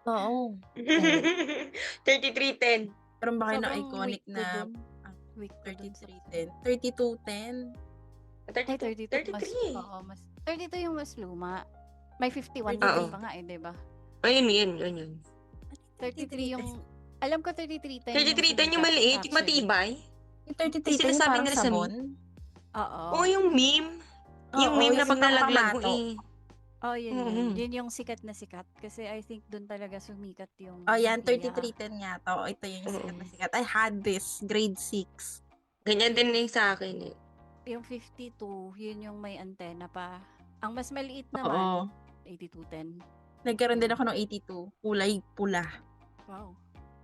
Oo. 3310. Pero ba kayo na Sobrang iconic weak ko na dun. Weak ko dun sa- 3310? 3210? Ay, 32 mas, 33. oo, mas, 32 yung mas luma. May 51 Oo. pa nga eh, diba? Ayun, yun. 33 yung, alam ko 3310 3310 yung maliit, yung matibay. Yung Yung 3310 yung sinasabi parang nila sa sabon? Oo. Oo, yung meme. Yung Oo, meme na yung pag nalaglag mo nakamato. Oh, yun, Mhm. yun. Yun yung sikat na sikat. Kasi I think doon talaga sumikat yung Oh, yan, Nokia. 3310 nga to. Ito yung sikat na Oo. sikat. I had this, grade 6. Ganyan din yung sa akin eh. Yung 52, yun yung may antena pa. Ang mas maliit Oo. naman, 8210. Nagkaroon din ako ng 82. Kulay pula. Wow.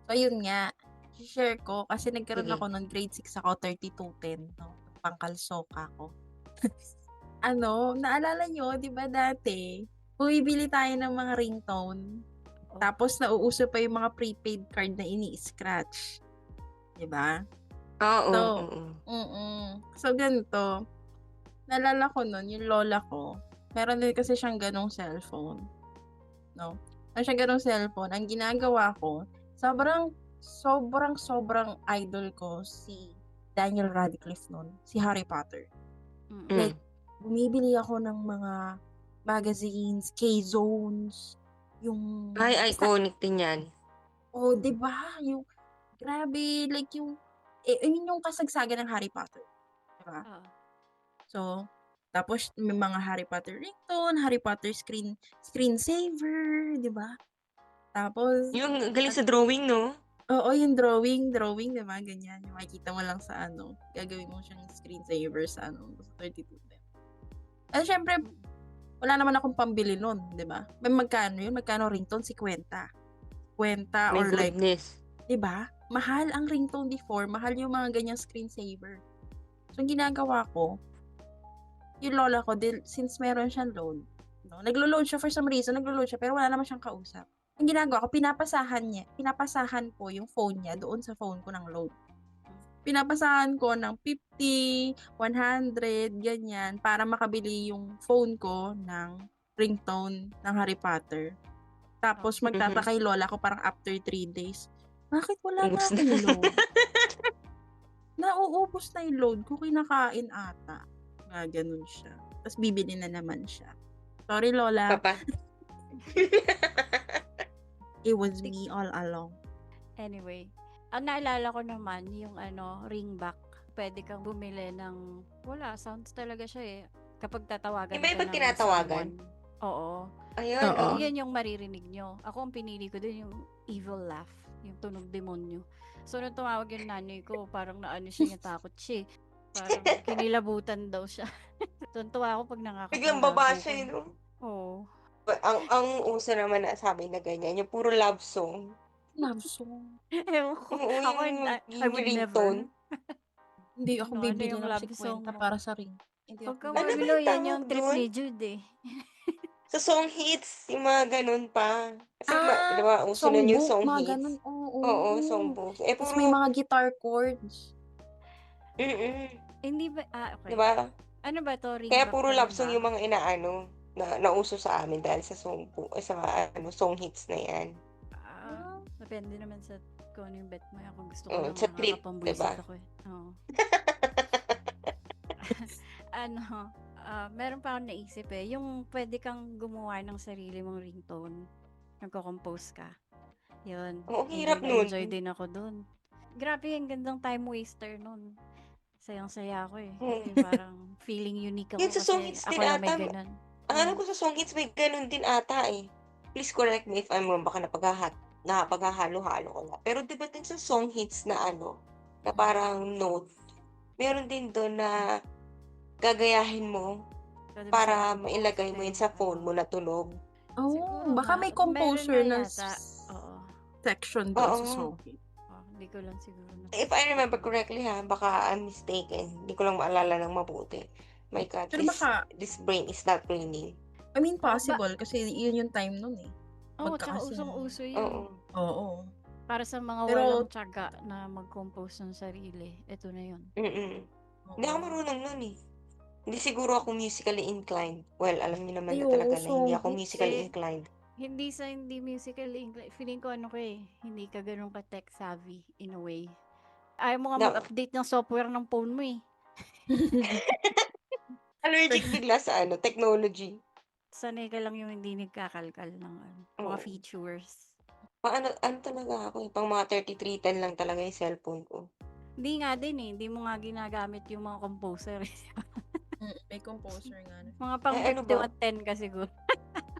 So, yun nga. Share ko kasi nagkaroon Sige. ako ng grade 6 ako, 3210. No? Pangkalsoka ko. Naalala nyo, di ba dati, bumibili tayo ng mga ringtone. Tapos, nauuso pa yung mga prepaid card na ini-scratch. Di ba? Oo, So, oo. So, ganito, naalala ko nun, yung lola ko, meron din kasi siyang ganong cellphone, no? Meron siyang ganong cellphone. Ang ginagawa ko, sobrang idol ko si Daniel Radcliffe nun, si Harry Potter. Mm. Like, bumibili ako ng mga magazines, K-Zones, yung... Ay, iconic din yan. Oh, di ba? Yung, grabe, like yung, yun yung kasagsagan ng Harry Potter. Di ba? Oo. So, tapos may mga Harry Potter ringtone, Harry Potter screensaver, di ba? Tapos, Yung galing sa drawing, no? oo, yung drawing, di ba? Ganyan. Yung makikita mo lang sa gagawin mo siyang screensaver sa sa 32 10. At syempre, wala naman akong pambili nun, di ba? May magkano yun? Magkano ringtone? 50. 50 My or like, goodness. di ba? Mahal ang ringtone before. Mahal yung mga ganyang screensaver. So, ang ginagawa ko, yung lola ko, since meron siyang load, no? Naglo-load siya for some reason, pero wala naman siyang kausap. Ang ginagawa ko, pinapasahan ko yung phone niya doon sa phone ko ng load. Pinapasahan ko ng 50, 100, ganyan, para makabili yung phone ko ng ringtone ng Harry Potter. Tapos magtataka yung lola ko parang after 3 days, bakit wala na Ubus na. akong load? Nauubos na yung load ko, kinakain ata. Ganun siya. Tapos bibili na naman siya. Sorry, lola. Papa. It was me all along. Anyway, ang naalala ko naman, yung ringback. Pwede kang bumili ng, sounds talaga siya eh. Kapag tatawagan Iba ka ibang ng tinatawagan? someone. Oo. Ayun, Oo. Yan yung maririnig nyo. Ako ang pinili ko dun yung evil laugh. Yung tunog demonyo. So, nung tumawag yung nanay ko, parang naano siya, natakot siya eh. Parang kinilabutan daw siya. Tuntua ako pag nakakatawa. Biglang baba siya, you know? Oo. Ang uso naman na sabi na ganyan, yung puro love song. Love song. Ewan ko. Oo, Ako, I would never. Hindi ako Ano bibili yung ng love song 50 mo? para sa ring. Hindi Pagka ako Ano ba bibili. mabilo, yung yan tawag yung trip dun? ni Jude eh. Sa song hits, yung mga ganun pa. Kasi di ba, uso nun yung Songbook, song mga hits. ganun. Oo. Oo, songbooks. Tapos may Puro, mga guitar chords. Hindi ba, okay. di ba? Ano ba to? Kaya Ringback puro ka love na song ba? yung mga nauso sa amin dahil sa song hits na yan. Depende naman sa kung ano yung bet mo. Ako gusto ko Oo, lang sa trip, makakapambuisit diba? ako eh. Oo. Meron pa akong naisip eh. Yung pwede kang gumawa ng sarili mong ringtone. Nagko-compose ka. Yun. Oo, ang hirap nun. Na-enjoy din ako dun. Grabe, ang gandang time waster nun. Sayang-saya ako eh. Kasi parang feeling unique ako Yun sa song kasi hits ako din lang may ata. ganun. Ang alam ko sa song hits, may ganun din ata eh. Please correct me if I'm wrong, baka napaghahalo-halo ko na. Pero di ba din sa song hits na na parang note, meron din doon na gagayahin mo Pwede mo para siyang mailagay mo yun sa phone mo na tunog. Oh, Siguro baka nga, may composer meron na nga yata. Oo. section doon sa Oo. song. Hindi ko lang siguro. If I remember correctly baka I'm mistaken. Hindi ko lang maalala ng mabuti. My God, Pero baka, this brain is not training. I mean, possible. Kasi yun yung time nun eh. Oo, tsaka Magkakasing- usong-uso yun. Oo. Oo. Para sa mga Pero- walang tiyaga na mag-compose ng sarili, ito na yun. Hindi ako marunong nun eh. Hindi siguro ako musically inclined. Well, alam niyo naman Ay, na talaga oo, na hindi ako song musically hits. inclined. Hindi musically inclined. Feeling ko hindi ka ganun ka tech savvy in a way. Ayaw mo nga No. mag-update ng software ng phone mo eh. Allergic bigla sa technology. Sanay ka lang yung hindi nagkakalkal ng mga Oo. features. Ano talaga ako pang mga 3310 lang talaga yung cellphone ko. Hindi nga din eh. Hindi mo nga ginagamit yung mga composer eh. May composer nga. Mga pang ano ba? 5110 ka siguro.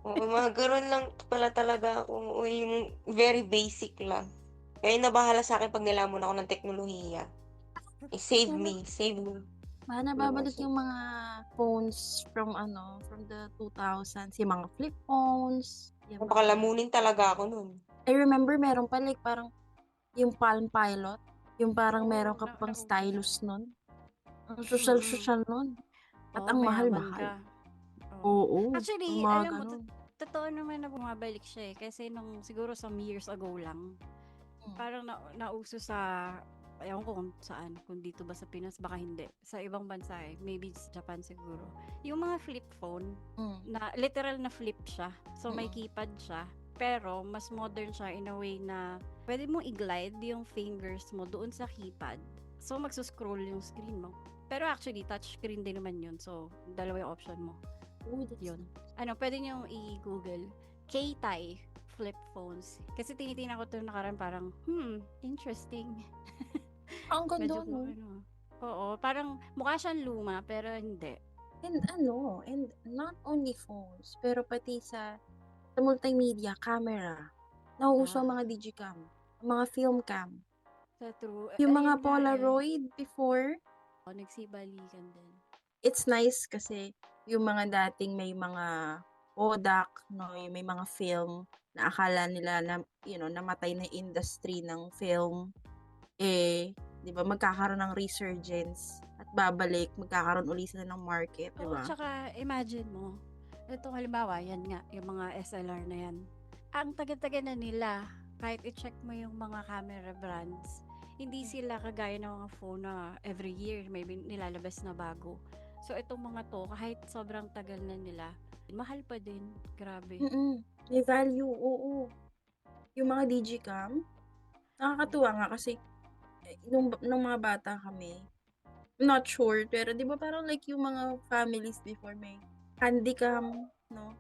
Oo, mga gano'n lang pala talaga ako. O yung very basic lang. Kaya nabahala sa akin pag nilamon ako ng teknolohiya. Save me. Baka nababalik yung mga phones from the 2000s. Yung mga flip phones. Yung Baka mga- lamunin talaga ako nun. I remember meron pa like parang yung Palm Pilot. Yung parang Oo, meron ka pang nauso stylus siya. nun. Ang social nun. At Oo, ang mayaman mahal-mahal. ka. Oo. Oo. Actually, yung mga alam mo, ganun. totoo naman na bumabalik siya eh. Kasi siguro some years ago lang, parang nauso sa Ewan ko kung saan, kung dito ba sa Pinas, baka hindi. Sa ibang bansa maybe sa Japan siguro. Yung mga flip phone, na literal na flip siya. So may keypad siya, pero mas modern siya in a way na pwede mong i-glide yung fingers mo doon sa keypad. So magsuscroll yung screen mo. Pero actually, touch screen din naman yun. So, dalawa yung option mo. Yun. Pwede nyo i-google. Keitai flip phones. Kasi tinitingnan ko ito nakaraan parang, interesting. Ang ganda, Medyo no? Oo, parang mukha siyang luma, pero hindi. And not only phones, pero pati sa multimedia, camera. Nauuso ang mga digicam, ang mga film cam. Sa true. Yung Ayun mga nga Polaroid before, nagsibalikan din. it's nice kasi yung mga dating may mga Kodak, no, yung may mga film na akala nila na, namatay na industry ng film, 'di ba, magkakaroon ng resurgence at babalik, magkakaroon uli sila ng market, 'di Oo, ba? tsaka imagine mo, itong halimbawa, yan nga, yung mga SLR na yan. Ang taga-taga na nila, kahit i-check mo yung mga camera brands, hindi sila kagaya ng mga phone na every year may nilalabas na bago. So, itong mga to, kahit sobrang tagal na nila, mahal pa din. Grabe. May value, oo. Yung mga digicam, nakakatuwa nga kasi nung mga bata kami, I'm not sure, pero 'di ba parang like yung mga families before may handycam, no?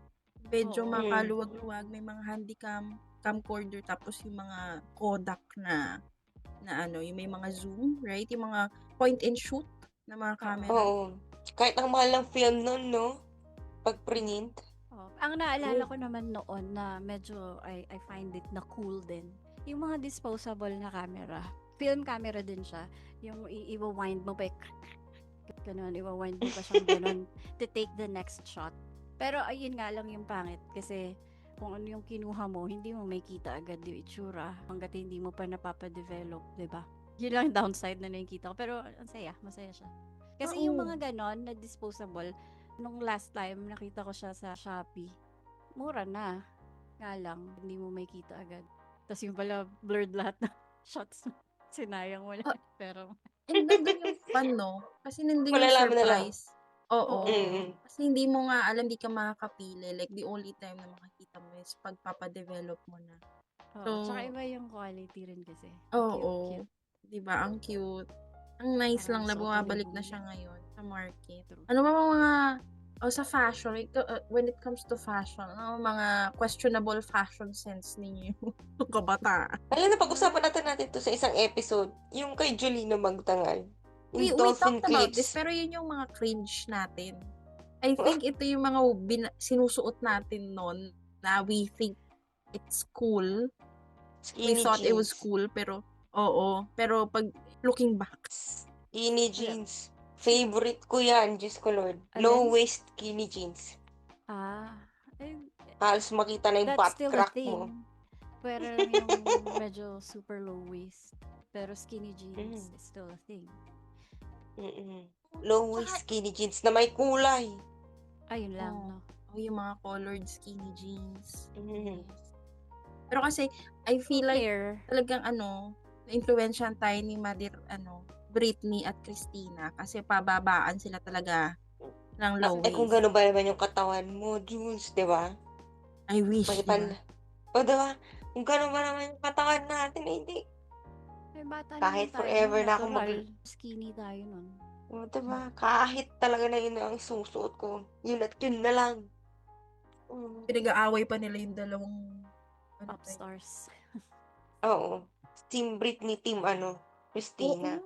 Medyo Oo. makaluwag-luwag, may mga handycam, camcorder, tapos yung mga Kodak na yung may mga zoom, right? Yung mga point and shoot na mga camera. Oo. Kahit ang mahal ng film nun, no? Pag print. Ang naalala ko naman noon na medyo I find it na cool din. Yung mga disposable na camera. Film camera din siya. Yung i-wind mo pa ganun, i-wind mo pa siyang ganun to take the next shot. Pero ayun nga lang yung pangit kasi kung ano yung kinuha mo, hindi mo makita agad yung itsura hanggat hindi mo pa napapadevelop, 'di ba? Yun lang yung downside na nakikita ko. Pero ang saya, masaya siya. Kasi yung mga ganon na disposable, nung last time nakita ko siya sa Shopee, mura na. Nga lang, hindi mo makita agad. Tapos yung pala blurred lahat ng shots. Sinayang mo lang. Pero, And nandun yung fun, no? Kasi nandun yung Malalaman na lang. surprise. Oo. Mm. Kasi hindi mo nga alam, di ka makakapili. Like, the only time na makikita mo is pagpapadevelop mo na. tsaka iba yung quality rin kasi. Oo. Cute. Diba? Ang cute. Ang nice lang Parang na suot bumabalik ulit na mo. siya ngayon sa market. True. Ano ba mga sa fashion, when it comes to fashion, ano mga questionable fashion sense ninyo? Kabataan. Alam na, pag-usapan natin to sa isang episode. Yung kay Jolino Magtangal. We Yung dolphin talked about clips. this, pero yun yung mga cringe natin. I think ito yung mga sinusuot natin noon na we think it's cool. We Skinny thought it was jeans. cool, pero pero pag looking back, Skinny jeans. Favorite ko yan, Diyos ko Lord. Low waist skinny jeans. Halos makita na yung That's butt still a crack thing. mo. Pero yung medyo super low waist. Pero skinny jeans is still a thing. Low waist skinny jeans na may kulay. Ayun lang, no? Yung mga colored skinny jeans. Yes. Pero kasi, I feel like talagang na-influensyan tayo ni Mother, Britney at Christina kasi pababaan sila talaga ng low waist. Kung gano'n ba naman yung katawan mo, Jules, di ba? I wish, diba? O, diba? Kung gano'n ba naman yung katawan natin, hindi. Bata kahit tayo, forever na ako skinny tayo nun. O, diba? Kahit talaga na yun ang susuot ko. Yun at yun na lang. Pinag-aaway pa nila yung dalawang pop stars. Oo. Team Britney, team Christina.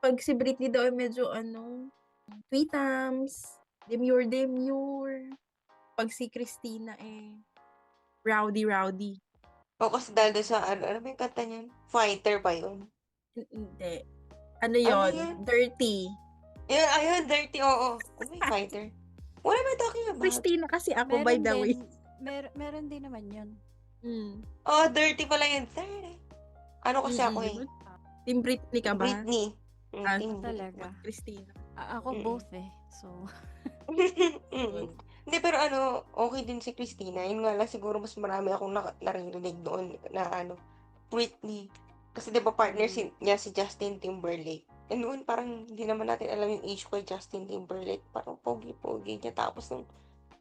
Pag si Britney daw ay medyo tweetums, demure. Pag si Christina rowdy. O, kasi dahil sa ano ba yung kanta niyan? Fighter ba yun? Hindi. Ano yun? Dirty. Ayun, dirty, oo. Ano yung fighter? What am I talking about? Christina kasi ako, by the way. Meron din naman yun. Oh, dirty pala yun. Ano kasi ako Team Britney ka ba? Britney. Talaga. Christina. Ako both So. Hindi, pero okay din si Christina. Yun nga lang, siguro mas marami akong naririnig doon na Britney. Kasi 'di ba partner Mm. niya si Justin Timberlake. Eh, noon parang hindi naman natin alam yung age ko kay Justin Timberlake, parang pogi-pogi niya. Tapos nung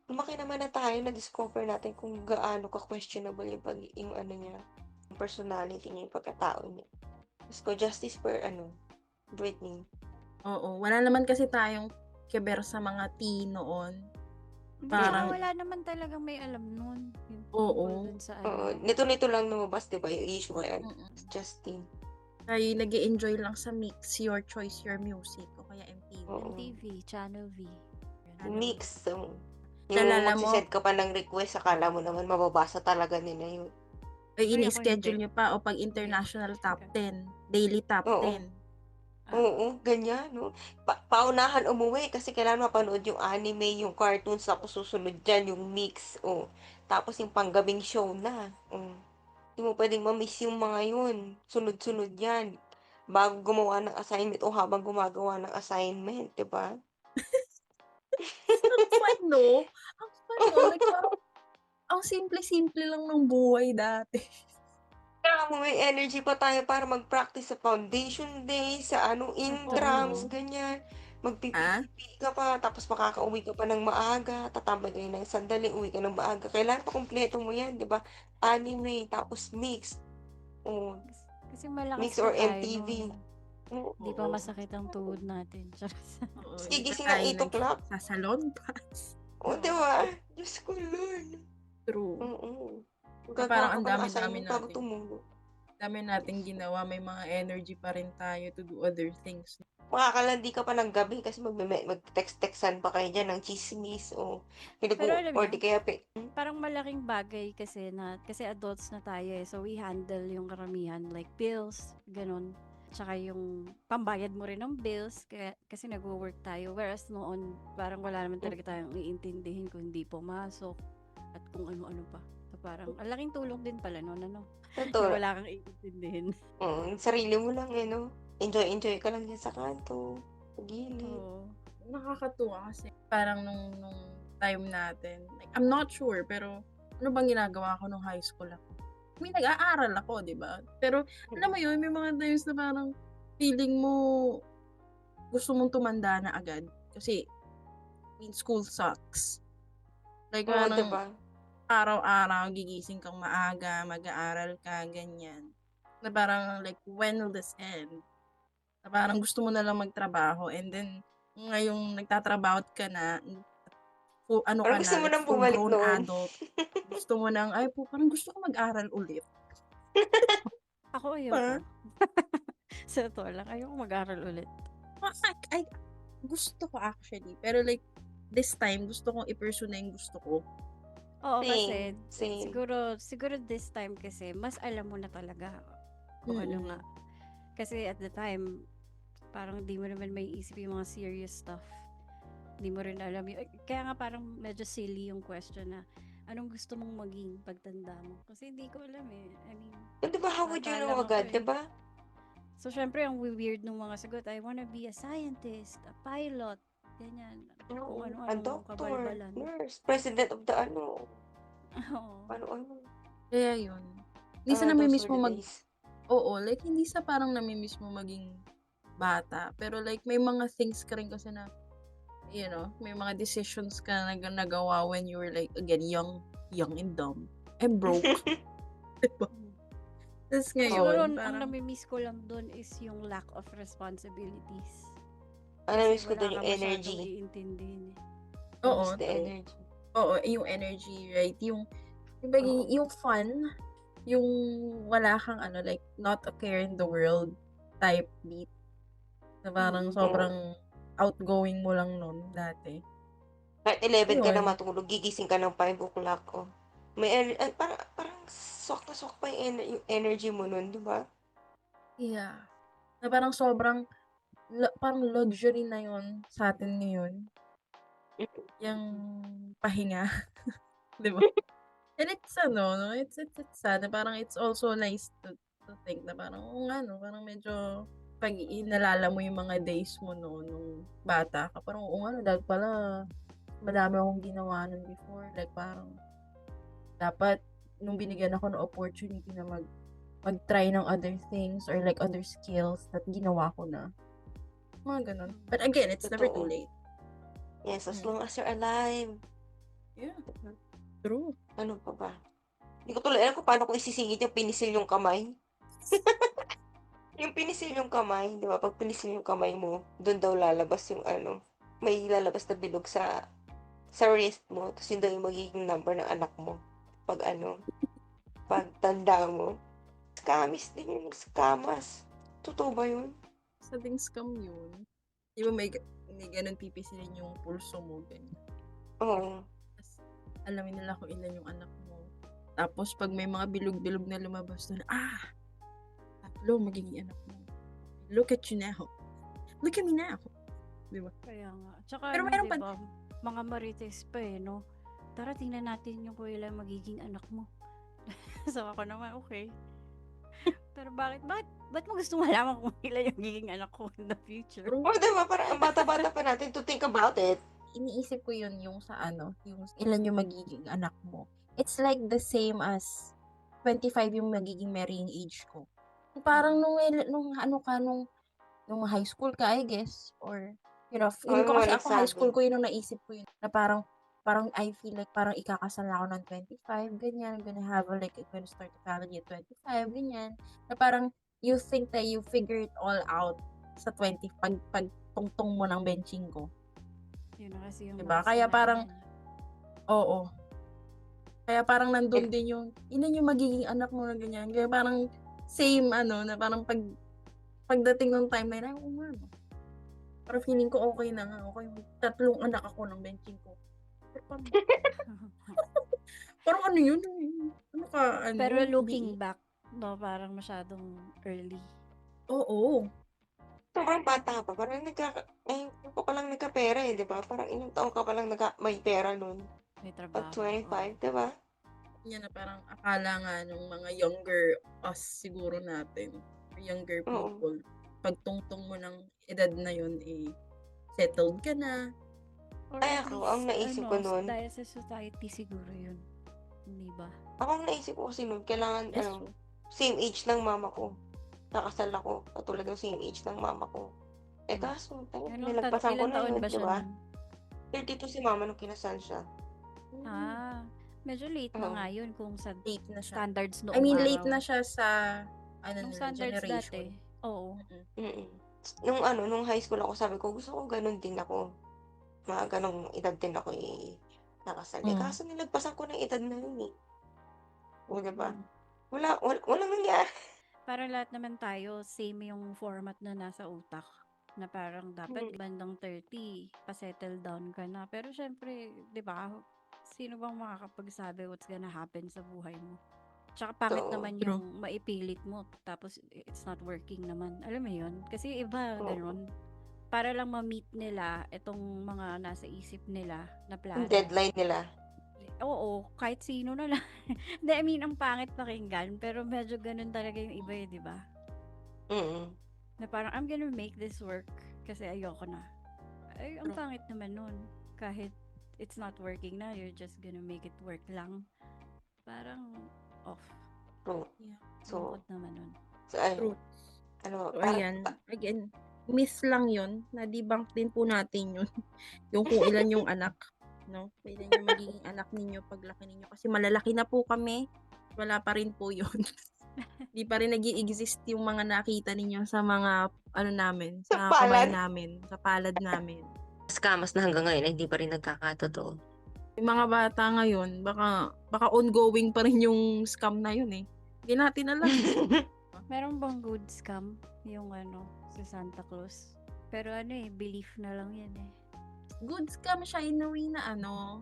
lumaki naman na tayo, na-discover natin kung gaano ka-questionable yung ano niya, yung personality niya, yung pagkatao niya. Diyos ko, justice for Britney. Oo, wala naman kasi tayong kiber sa mga teen noon. Hindi, tsaka Parang, wala naman talagang may alam nun. Yung tungkol oo. dun sa Oo, ano. nito-nito lang lumabas, 'di ba, yung issue kay Mm. Justin. Tayo nag-e-enjoy lang sa mix, your choice, your music, o kaya MTV. Oo. MTV, Channel V. Ano, Mix. Yung naalala mo, magse-send ka pa ng request, akala mo naman mababasa talaga nila yun. ay Ay, ako ini-schedule hindi. nyo pa, o pag Hindi. international top 10, daily top Oo. 10. Ah, Oo, ganyan, no? Paunahan umuwi kasi kailangan mapanood yung anime, yung cartoons, tapos susunod dyan yung mix, oh. Tapos yung panggabing show na, oh. Hindi mo pwedeng ma-miss yung mga yun. Sunod-sunod yan. Bago gumawa ng assignment o habang gumagawa ng assignment, di ba? Ang fun, no? Ang fun, no? Like, parang, ang simple-simple lang ng buhay dati. Kaya may energy pa tayo para mag-practice sa foundation day, sa intrams, Oo. ganyan. Ha? Magpipi ka pa, tapos makakauwi ka pa ng maaga, tatambay kayo ng sandali, uwi ka ng maaga. Kailangan pa kumpleto mo yan, di ba? Anime, tapos mix. O, kasi malakas mix pa or tayo MTV. nun. Oo. Hindi pa Oo. masakit ang tuhod natin. Charot. Oo, Tapos hindi pa gigising ng tayo 8 o'clock. nagsasalon pass. O, di ba? Diyos ko, Lord. True. Oo. Na Gagawa parang ka ang pa ng dami-dami assignment bago natin. tumulog. Dami nating ginawa, may mga energy pa rin tayo to do other things. Makakalandi ka pa ng gabi kasi mag-text-textan pa kayo dyan ng chismis o Pero alam or niyo, di kaya parang malaking bagay kasi adults na tayo eh. So we handle yung karamihan like bills, ganun. Tsaka yung pambayad mo rin ng bills kasi nagwo-work tayo. Whereas noon, parang wala naman talaga tayong iintindihin kung hindi pumasok at kung ano-ano pa. So parang ang laking tulong din pala noon, ano? Na totoo. wala kang iintindihin. Yung sarili mo lang no? Enjoy ka lang dyan sa kanto, sa gilid. Oo. Nakakatuwa kasi parang nung time natin, like, I'm not sure, pero ano bang ginagawa ko nung high school ako? I mean, nag-aaral ako, di ba? Pero, alam mo yun, may mga times na parang feeling mo gusto mong tumanda na agad. Kasi, I mean, school sucks. Like, Oo, parang diba? araw-araw, gigising kang maaga, mag-aaral ka, ganyan. Na parang, like, when will this end? Na parang gusto mo na lang magtrabaho, and then, ngayong nagtatrabaho ka na, ano ka Parang gusto na, mo like, nang full bumalik grown noon. adult. Gusto mo nang, ay po, parang gusto ko mag-aral ulit. Ako Pa? ayoko. Sa totoo lang, ayoko mag-aral ulit. Ay, gusto ko actually. Pero like, this time, gusto kong i-pursue na yung gusto ko. Oo, kasi Same. siguro this time kasi mas alam mo na talaga kung ano nga. Kasi at the time, parang di mo naman may isip yung mga serious stuff. Di mo rin alam yung, kaya nga parang medyo silly yung question na anong gusto mong maging pagtanda mo? Kasi hindi ko alam eh. I mean, Diba, how would you bata know lang ako agad, eh. diba? So, syempre, ang weird nung mga sagot, I wanna be a scientist, a pilot, ganyan. Kung A ano-anong doctor, kabalbalan. nurse, president of the Oo. ano. Kaya yun. Hindi sa Those namimiss were mo the days. oo, like, hindi sa parang namimiss mo maging bata. Pero like, may mga things ka rin kasi na, you know, may mga decisions ka na nagawa when you were like, again, young and dumb, and broke. Diba? Tapos Siguro, ngayon, ang parang, namimiss ko lang doon is yung lack of responsibilities. Ang Kasi namiss ko wala doon ka yung masyadong energy. iintindihin eh. oo, Miss the true. energy. Oo, yung energy, right? Yung Oo. yung fun, yung wala kang like, not a care in the world type beat. Na parang sobrang outgoing mo lang nun dati. Kahit 11 ka na Yun. matulog, gigising ka ng 5 o'clock, oh. Parang swak na swak pa yung energy mo nun, di ba? Yeah. Na parang sobrang, parang luxury na yun sa atin ngayon. Yung pahinga. Di ba? And it's no, it's sad. Na parang it's also nice to think na parang, parang medyo, pag inalala mo yung mga days mo nung bata ka, parang, dahil pala, madami akong ginawa nun before. Like, parang, dapat, nung binigyan ako ng opportunity na mag-try ng other things or like other skills that ginawa ko na. Mga ganun. But again, it's never too Totoo. late. Yes, as Mm. long as you're alive. Yeah. True. Ano pa ba? Hindi ko tuloy alam kung paano ko isisingit yung pinisil yung kamay. Yung pinisil yung kamay, di ba? Pag pinisil yung kamay mo, doon daw lalabas yung ano, may lalabas na bilog sa wrist mo. Tapos yun daw yung magiging number ng anak mo. Pag ano, pag tanda mo. Scamis din yun, scamas. Totoo ba yun? Sa ding scam yun. Di ba may ganun pipisilin yung pulso mo, ganyan. Oo. Tapos, alamin nila kung ilan yung anak mo. Tapos, pag may mga bilog-bilog na lumabas doon, tatlo magiging anak mo. Look at you now. Look at me now. Di ba? Kaya nga. Tsaka Pero ano, meron di pa- ba, mga marites pa eh, no? Tara, tingnan natin yung kung ilan magiging anak mo. So ako naman, okay. Pero ba't mo gusto malaman kung ilan yung magiging anak ko in the future? Pero, Oh, diba? Parang ang bata-bata pa natin to think about it. iniisip ko yun yung sa yung ilan yung magiging anak mo. It's like the same as 25 yung magiging marrying age ko. Parang nung high school ka, I guess, or feeling ko Oo, kasi ako high nagsabi. school ko yun nung naisip ko yun, na parang I feel like parang ikakasal na ako ng 25, ganyan, I'm gonna start a family at 25, ganyan, na parang you think that you figure it all out sa 20, pag tungtong mo ng benching ko. Yun na kasi yung Diba? mga Kaya sinabi parang, niya. oo. Kaya parang nandun din yung, ilan yung magiging anak mo na ganyan. Kaya parang same, na parang pagdating ng time na yun, oo nga, no. Parang feeling ko okay na nga. Okay, 3 anak ako ng benching ko. Parang ano yun? Ano ka, Pero looking back, no, parang masyadong early. Oo. Sobrang bata pa. Parang ngayon ka pa lang nagka-pera eh, di ba? Parang ilang taon ka pa lang may pera nun. May Pag trabaho. 25, di ba? Yan na parang akala nga nung mga younger us siguro natin, or younger Oo. people, pagtungtong mo ng edad na yun, settled ka na. Or Ay, at ako, least, ang naisip ko nun, dahil sa society siguro yun. Hindi ba? ako ang naisip ko kasi nun, kailangan, Yes. same age ng mama ko. Nakasal ako, katulad ng same age ng mama ko. Kaso, nilagpasan ko Ilang na taon yun, ba di siya ba? nun? 32 si mama nung kinasal siya. Medyo late na Oo. nga yun kung sa Late na siya. standards noong I mean, araw. late na siya sa, Nung nila, standards generation. dati. Oo. Mm-mm. Nung high school ako, sabi ko, gusto ko ganun din ako. Mga ganong edad din ako nakasal. Kaso nilagpasan ko ng edad na yun eh. O, diba? Walang nangyari. Parang lahat naman tayo, same yung format na nasa utak. Na parang dapat bandang 30, pa-settle down ka na. Pero syempre, di ba, sino bang makakapagsabi what's gonna happen sa buhay mo? Tsaka pangit Oo. naman True. yung maipilit mo, tapos it's not working naman. Alam mo yun? Kasi iba, Oo. ganun. Para lang ma-meet nila itong mga nasa isip nila na plano. Yung deadline nila. Oo, kahit sino na lang. Hindi, I mean, ang pangit pakinggan, pero medyo ganun talaga yung iba di ba? Mm-mm. Na parang, I'm gonna make this work kasi ayoko na. Ay, ang pangit naman nun. Kahit it's not working na, you're just gonna make it work lang. Parang off. True. Yeah. So, Lungkot naman nun. True. So, parang, ayan. Again, myth lang yun. Na-debunk din po natin yun. Yung kung ilan yung anak. No? Kung ilan yung magiging anak ninyo paglaki ninyo. Kasi malalaki na po kami. Wala pa rin po yun. Di pa rin nag-i-exist yung mga nakita ninyo sa mga, namin, Sa sa kamay palad. namin, sa palad namin. Scammers na hanggang ngayon, hindi pa rin nagkakatotoo. Yung mga bata ngayon, baka ongoing pa rin yung scam na yun eh. Hindi natin alam. Meron bang good scam? Yung si Santa Claus? Pero belief na lang yan eh. Good scam siya in a way na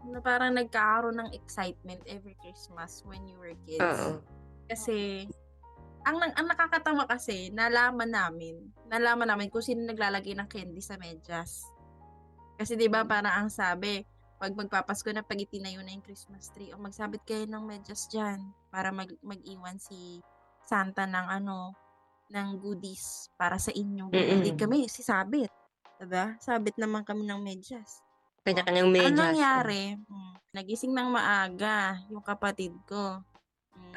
na parang nagkakaroon ng excitement every Christmas when you were kids. Oo. Kasi, ang nakakatawa kasi, nalaman namin kung sino naglalagay ng candy sa medyas. Kasi 'di ba parang ang sabi, pag magpapasko na, pag itinayo na yung Christmas tree, o magsabit kayo ng medyas dyan para mag-iwan si Santa ng ng goodies para sa inyo. Hindi kami sisabit. Diba? Sabit naman kami ng medyas. Kanya-kanyang Ano medyas. nangyari? Nagising ng maaga yung kapatid ko.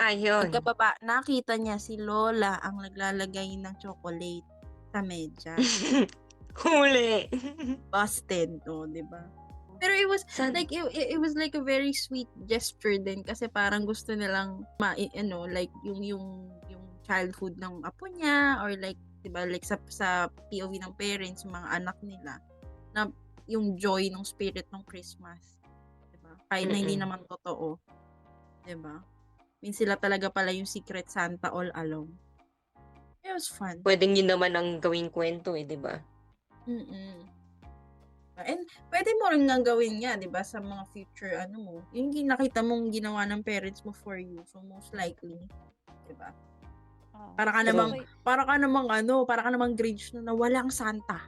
Ayun. Pagkababa, nakita niya si Lola ang naglalagay ng chocolate sa medyas. Huli. Busted, di ba? Pero it was Sad. like it was like a very sweet gesture din kasi parang gusto nilang like yung childhood ng apo niya or like 'di ba like sa POV ng parents yung mga anak nila na yung joy ng spirit ng Christmas, 'di ba? Kahit na hindi naman totoo, 'di ba? Sila talaga pala yung secret Santa all along. It was fun. Pwedeng yun naman ang gawing kwento 'di ba? And pwede mo rin nga gawin nga, 'di ba, sa mga future mo. Yung nakita mong ginawa ng parents mo for you. So most likely, 'di ba? Para ka namang Grinch na walang Santa.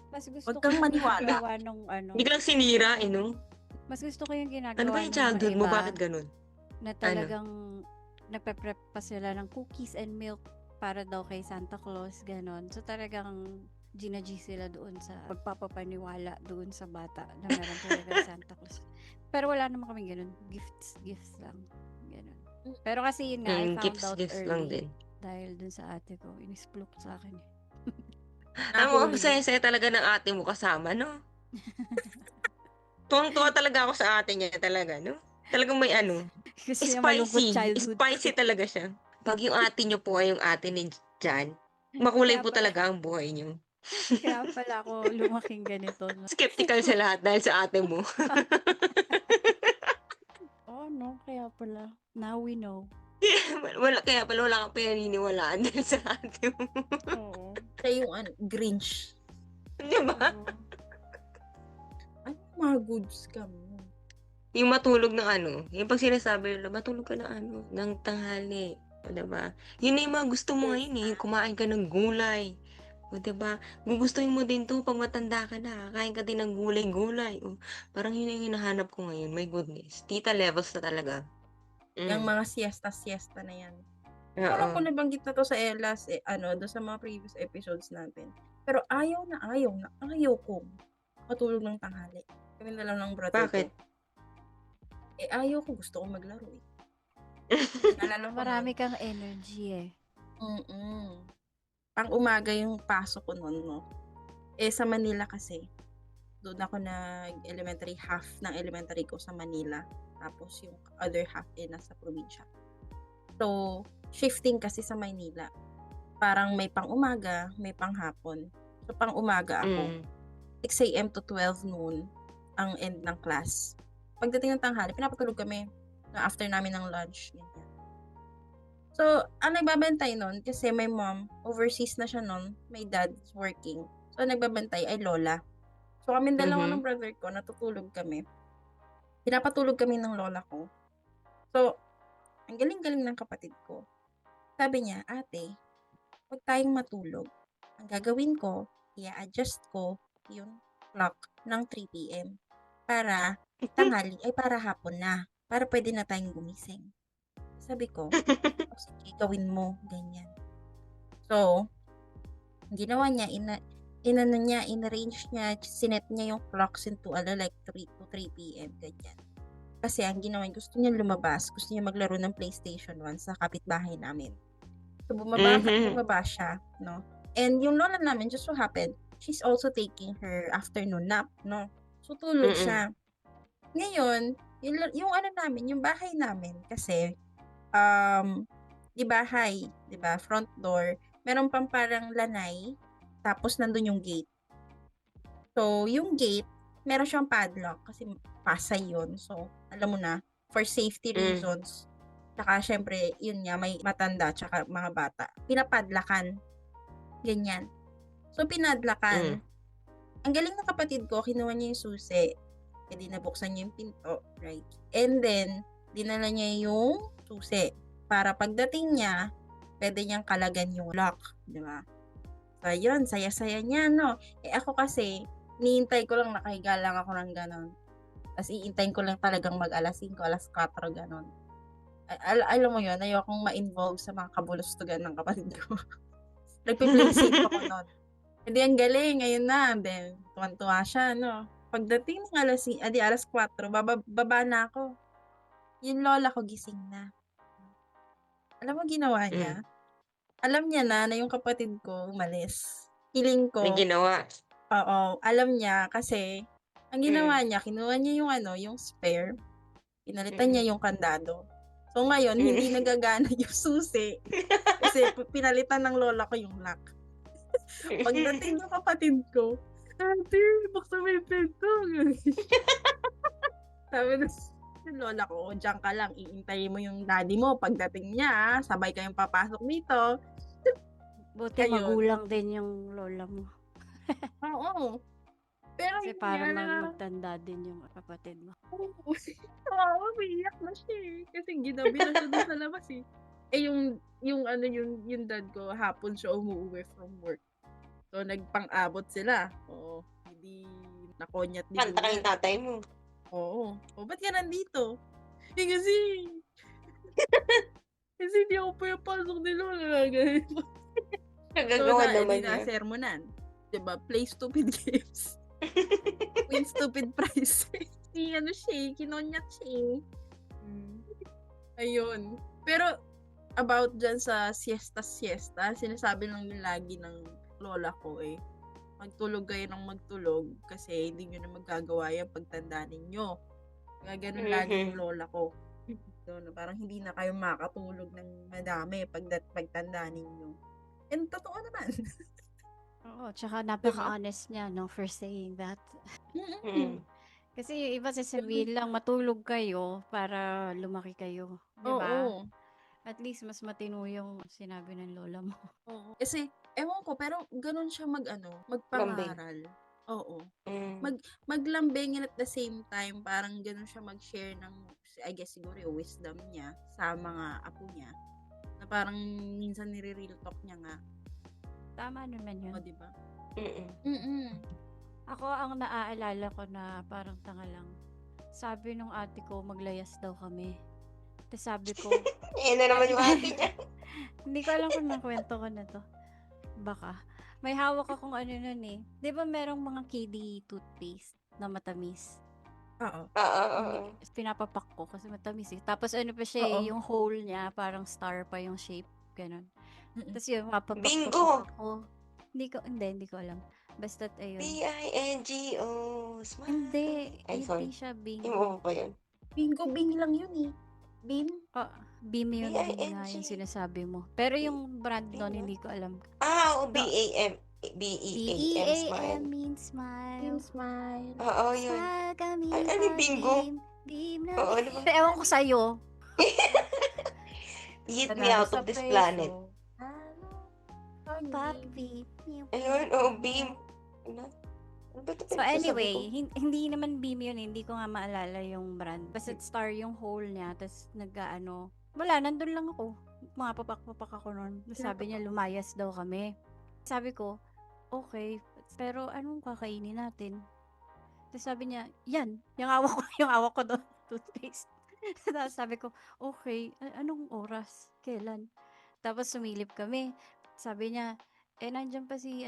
Mas gusto Huwag ko kang yung maniwala. ginagawa nung Biglang sinira, no? Mas gusto ko yung ginagawa Ano ba yung ng mga childhood mo? iba Bakit ganun? na talagang nagpe-prep pa sila ng cookies and milk para daw kay Santa Claus, ganon. So talagang G sila doon sa pagpapapaniwala doon sa bata na meron talaga Santa Claus. Pero wala naman kaming ganun. Gifts lang. Ganun. Pero kasi yun nga, I found out Gifts early. lang din. Dahil dun sa ate ko, inisplok sa akin. Ang saya talaga ng ate mo kasama, no? Tuwang-tuwa talaga ako sa ate niya talaga, no? Talagang may Kasi malungkot spicy. childhood. Spicy talaga siya. Pag yung ate niyo po ay yung ate ni Jan, makulay Kaya po pala- talaga ang buhay niyo. Kaya pala ako lumaking ganito. No? Skeptical sa lahat dahil sa ate mo. Oh no, kaya pala. Now we know. Kaya pala wala kang pinaniniwalaan dahil sa ate mo. Oo. Siya yung Grinch. Di ba? Ano mga goods ka mo? Yung matulog ng yung pag sinasabi nila, matulog ka ng tanghali. O, diba? Yun na yung mga gusto mo ngayon yung kumain ka ng gulay. O, diba? Gugustuhin mo din to pag matanda ka na. Kain ka din ng gulay-gulay. O, parang yun yung hinahanap ko ngayon. My goodness. Tita levels na talaga. Yung mga siesta na yan. Oo. Parang kung nabanggit na to sa Elas, doon sa mga previous episodes natin. Pero ayaw ko matulog ng tanghali. Kami na lang ng brother Bakit? ko. Ayaw ko. Gusto ko maglaro eh. Alala ko Marami kang energy eh. Pang umaga yung pasok ko noon, no? Sa Manila kasi, doon ako nag-elementary, half ng elementary ko sa Manila. Tapos yung other half nasa probinsya. So, shifting kasi sa Maynila. Parang may pang umaga, may pang hapon. So, pang umaga ako. 6 a.m. to 12 noon ang end ng class. Pagdating ng tanghali, pinapatulog kami na after namin ng lunch. Ganyan. So, ang nagbabantay noon, kasi my mom, overseas na siya noon, my dad working. So, nagbabantay ay lola. So, kami dalawa ng brother ko, natutulog kami. Pinapatulog kami ng lola ko. So, ang galing-galing ng kapatid ko. Sabi niya, ate, huwag tayong matulog. Ang gagawin ko, i-adjust ko yung clock ng 3 p.m. Para tanghali ay para hapon na. Para pwede na tayong gumising. Sabi ko, sige, gawin mo. Ganyan. So, ginawa niya, in-arrange niya, sinet niya yung clocks into like 3 p.m. Ganyan. Kasi ang ginawa niya, gusto niya lumabas. Gusto niya maglaro ng PlayStation 1 sa kapitbahay namin. So, bumaba siya, no? And yung lola namin, just so happened, she's also taking her afternoon nap, no? So, tulog siya. Ngayon, yung namin, yung bahay namin, kasi, di bahay, di ba, front door, meron pang parang lanay, tapos nandun yung gate. So, yung gate, meron siyang padlock, kasi pasay yun. So, alam mo na, for safety reasons, tsaka syempre, yun nga, may matanda, tsaka mga bata, pinapadlakan. Ganyan. So, pinadlakan. Ang galing ng kapatid ko, kinuha niya yung susi. Edi nabuksan niya yung pinto, right? And then, dinala niya yung susi. Para pagdating niya, pwede niyang kalagan yung lock. Di ba? So, yun, saya-saya niya, no? Ako kasi, niintay ko lang, nakahiga lang ako ng ganon. Tapos, iintayin ko lang talagang mag-alas 5, alas 4, ganon. Alam mo yun, ayokong ma-involve sa mga kabulustugan ng kapatid ko. Nagpi-play safe ako nun. Hindi, ang galing, ngayon na. Then, tuwan-tuwa siya, no? Pagdating ng alas 4, baba na ako. Yung lola ko gising na. Alam mo ginawa niya? Alam niya na yung kapatid ko umalis. Feeling May ko, ginawa. oo, alam niya kasi ang ginawa Mm. niya, kinuha niya yung yung spare, pinalitan Mm. niya yung kandado. So ngayon, hindi Mm. nagagana yung susi kasi pinalitan ng lola ko yung lock. Pagdating ng kapatid ko, "Ate, buksan mo yung pinto." Sabi ng lola ko, "Diyan ka lang, iintayin mo yung daddy mo. Pagdating niya, sabay kayong papasok dito." Buti Ayun. magulang din yung lola mo. Oo. Pero Kasi yun para nga, magtanda din yung kapatid mo. oo. Kawawa, umiiyak na siya eh. Kasi ginabi na siya dun sa labas eh. Eh yung dad ko, hapon siya umuwi from work. So nagpang-abot sila. Oo. Hindi nakonyat ni Kanta ka kuya. yung tatay mo. Oo. O, ba't ka nandito? Eh kasi hindi ako pumapasok ni Lola. Ganun. So, Nagagawa naman edi niya. sermonan. Diba? Play stupid games. Win stupid prize. Siya eh. Kinonyak siya eh. Ayun. Pero, about dyan sa siesta, sinasabi lang din lagi ng lola ko eh, magtulog kayo ng magtulog kasi hindi nyo na magagawa yan pagtanda ninyo. Kaya ganun lagi yung lola ko. So, na parang hindi na kayo makatulog ng madami pagtanda ninyo. And totoo naman. Oo, tsaka napaka-honest niya, no, for saying that. Mm. Kasi yung iba sasabihin lang, matulog kayo para lumaki kayo. Di ba? Oo. At least mas matino yung sinabi ng lola mo. Oo. Kasi, ewan ko, pero ganun siya magpangaral. Oo. Mm. Maglambing and at the same time, parang ganun siya mag-share ng, I guess siguro yung wisdom niya sa mga apo niya. Na parang minsan nire-real talk niya nga. Tama naman yun. O, diba? Mm. Ako, ang naaalala ko na parang tanga lang. Sabi nung ate ko, maglayas daw kami. Tapos sabi ko, Eh na naman yung ate niya. hindi ko alam kung nakwento ko na to. Baka. May hawak akong ano nun eh. Di ba merong mga kiddie toothpaste na matamis? Oo. Oo. Pinapapak ko kasi matamis eh. Tapos ano pa siya Oo. eh, yung hole niya, parang star pa yung shape. Ganon. Tapos yun, Bingo! ko. Hindi ko alam. Basta't ayun. B-I-N-G-O. Smile. Hindi. Ay, sorry. Hindi siya Hindi bingo. mo pa yun. Bingo, bing lang yun eh. Bin? Beam yun din nga B-I-N-G. yung sinasabi mo. Pero yung brand nun, hindi ko alam. Oo, B-A-M. B-E-A-M, smile. means smile. Bin smile. Oo, yun. Smile kami Ano yung bingo? Beam na. Oo, ano ba? Ewan ko sa'yo. Eat me out of this planet. Papi. Ayun, oo, beam. Ano? Ano ba ito So pinagsasabi anyway, ko? hindi naman beam yun. Hindi ko nga maalala yung brand. Basta star yung hole niya. Tapos nag-ano. Wala, nandun lang ako. Mapapak-papak ako nun. Sabi niya, lumayas daw kami. Sabi ko, okay. Pero anong kakainin natin? Tapos sabi niya, yan. Yung awak ko doon. Toothpaste. Tapos sabi ko, okay. Anong oras? Kailan? Tapos sumilip kami. Sabi niya, nandiyan pa si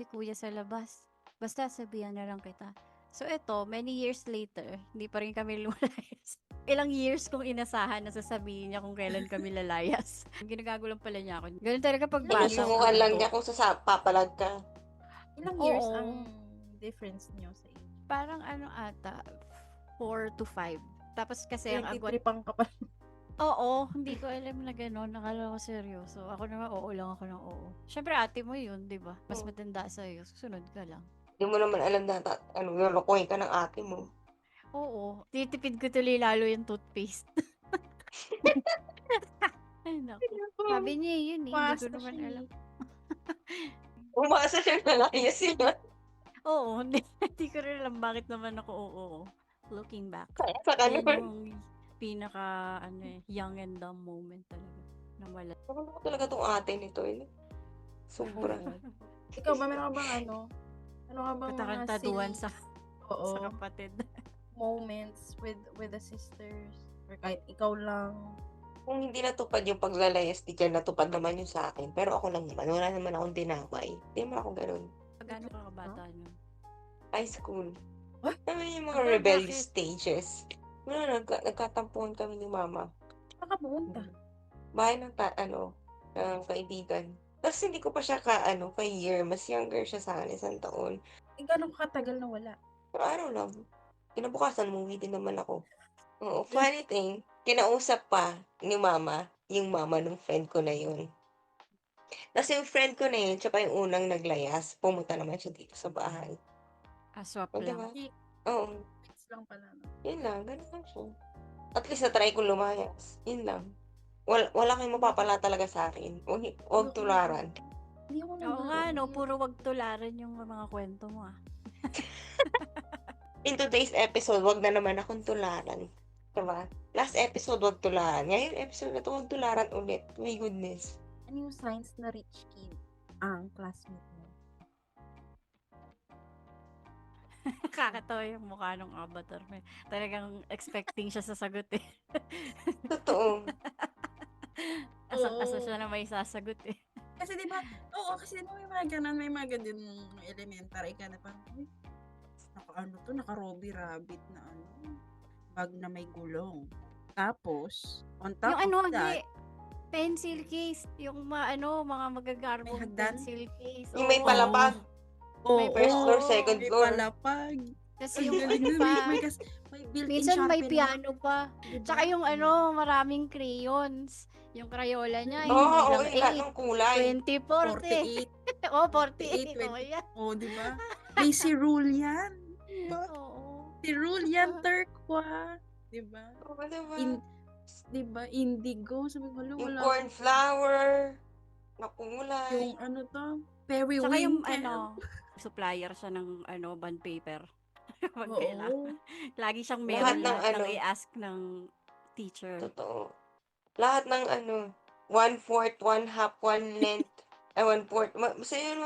kuya sa labas. Basta sabihan na lang kita. So eto, many years later, hindi pa rin kami lumayas. Ilang years kong inasahan na sasabihin niya kung kailan kami lalayas. Ginagago lang pala niya ako. Ganun talaga pag bata. Inusubukan lang niya kung papalag ka. Ilang years Oo. ang difference niyo sa age? Parang 4 to 5. Tapos kasi ang agwat. Nagtitripang ka pa. Oo, hindi ko alam na gano'n. Nakala ko seryoso. Ako naman, oo lang ako ng oo. Siyempre, ate mo yun, di ba? Mas Oo. matanda sa'yo. Susunod ka lang. Hindi mo naman alam na lolokohin ka ng ate mo. Oo. Titipid ko tuloy lalo yung toothpaste. Ay, naku. Sabi niya yun eh. Hindi ko naman alam. Umasa siya na layas sila. Oo, hindi ko rin alam bakit naman ako oo. Looking back. Sa Yun kanon. yung pinaka, young and dumb moment talaga. Na wala. Ano ko talaga tong ate nito eh. Sobra. Ikaw ba, meron ka bang ano ka bang mga Katakantaduhan silly, sa oo, kapatid. moments with the sisters? Or kahit ikaw lang? Kung hindi natupad yung paglalayas, di ka natupad naman yun sa akin. Pero ako lang naman, wala naman akong dinaway. Hindi naman ako ganun. Gano'n ka kabata nun? High school. What? Naman yung mga Aba, rebellious bakit? stages. Wala, nagkatampuhan kami ni mama. Nakapunta. bahay ng ng kaibigan. Tapos hindi ko pa siya ka-year. Mas younger siya sa akin, 1 taon. Gano'n katagal na wala? Pero araw lang. Kinabukasan, umuwi din naman ako. Oo, funny thing, kinausap pa ni mama, yung mama ng friend ko na yun. Tapos yung friend ko na yun, tsaka yung unang naglayas, pumunta naman siya dito sa bahay. Swap O, lang. diba? Oo, Weeks lang pala, no? yun lang, ganun lang siya. At least na-try ko lumayas. Yun lang. Wala kayong mapapala talaga sa akin. Huwag tularan. Hindi ako Oo nga, no? nag-aano. Puro wag tularan yung mga kwento mo, ah. In today's episode, wag na naman akong tularan. Diba? Last episode, wag tularan. Ngayon, episode na to, wag tularan ulit. My goodness. Ano yung signs na rich kid ang classmate mo? Kakatawa yung mukha ng avatar. Talagang expecting siya sa sagot, eh. Totoo. Asang-asa siya na may sasagot, eh. Kasi di ba, kasi may mga ganun, may mga ganun nung elementary ka na parang, uy, naka Robbie Rabbit na bag na may gulong. Tapos, on top Yung of that, pencil case. Yung mga magagarbong May hagdan? pencil case. Yung may Oo. palapag. May first floor, second may floor. palapag. Kasi Ang yung galing ano nun, pa, may built-in minsan may sharpener. piano pa. Diba? Tsaka yung maraming crayons. Yung Crayola niya, Oo, hindi lang yung lahat ng kulay. 20, 40. 48. Oh, 48. 48, Oh, yan. Di ba? May si Rule yan. Oo. Si Rule yan, turquoise. Di ba? Oo, diba? Di ba? Indigo. Sabi ko, Yung wala. cornflower. Na kulay. Yung periwinkle. Tsaka yung supplier siya ng bond paper. Pag Oo. kailangan. Lagi siyang Lahat meron ng lahat ng i-ask ng teacher. Totoo. Lahat ng 1/4, 1/2, 1 length. 1/4. Basta yun,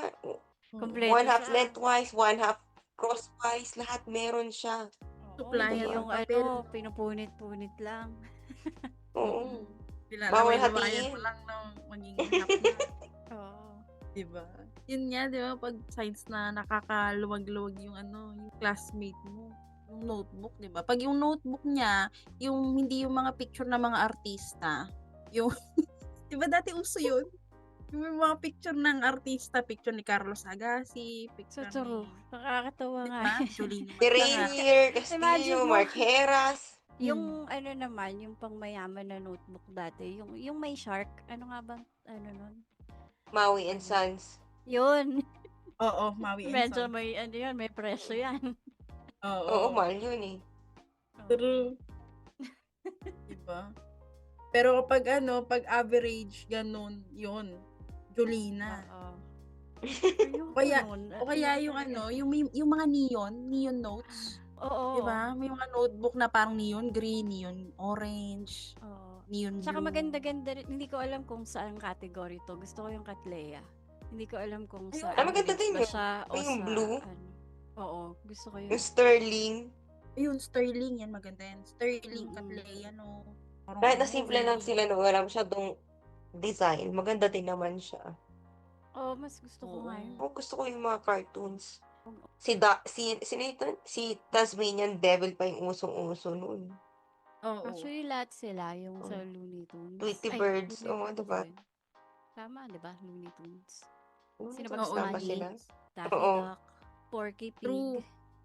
Kompleto 1/2 siya. lengthwise, 1/2 crosswise. Lahat meron siya. Supplier Hindi yung ng papel. pinupunit-punit lang. Oo. Bawal Bawal hatiin. mo lang ng maging half na. Oo. Diba? Yun nga, diba? Pag science na nakakaluwag-luwag yung yung classmate mo. Yung notebook, diba? Pag yung notebook niya, hindi yung mga picture ng mga artista, yung, diba dati uso yun? Yung may mga picture ng artista, picture ni Carlos Agassi, So, picture true. ni, Nakakatawa nga. diba? Jolene Si Matanga. Rainier, Imagine Castillo, mo. Mark Heras. Yung naman, yung pang mayaman na notebook dati, yung may shark, ano nga bang, nun? Maui and Sons. Yun. Oo, Maui and Medyo Sons. may, may presyo yan. Oo, mahal yun eh. True. Diba? Pero kapag pag average, ganun, yun. Jolina. Oo. O kaya yung mga neon notes. Oo. Diba? May mga notebook na parang neon green, neon orange, Oo. neon Tsaka blue. maganda-ganda rin. Hindi ko alam kung saan category to. Gusto ko yung Cattleya. Hindi ko alam kung Ay, sa maganda din ba yun. siya o Yung sa blue. Oo, gusto ko yun. Yung Sterling. Ayun, Sterling yan, maganda yan. Sterling, Mm-mm. Cattleya, no. Parang Kahit na simple lang very- sila, wala masyadong design. Maganda din naman siya. Oo, mas gusto ko nga yun. Gusto ko yung mga cartoons. Sino ito? Si Tasmanian Devil pa yung usong-uso nun. Oo. Actually, lahat sila yung sa Looney Tunes. Tweety Ay, Birds, Looney oo, Tunes diba? yun. Tama, diba? Looney Tunes. Sino ba Oo, gusto Tama ni? sila. Daffy Oo. Duck, Porky Pig. True.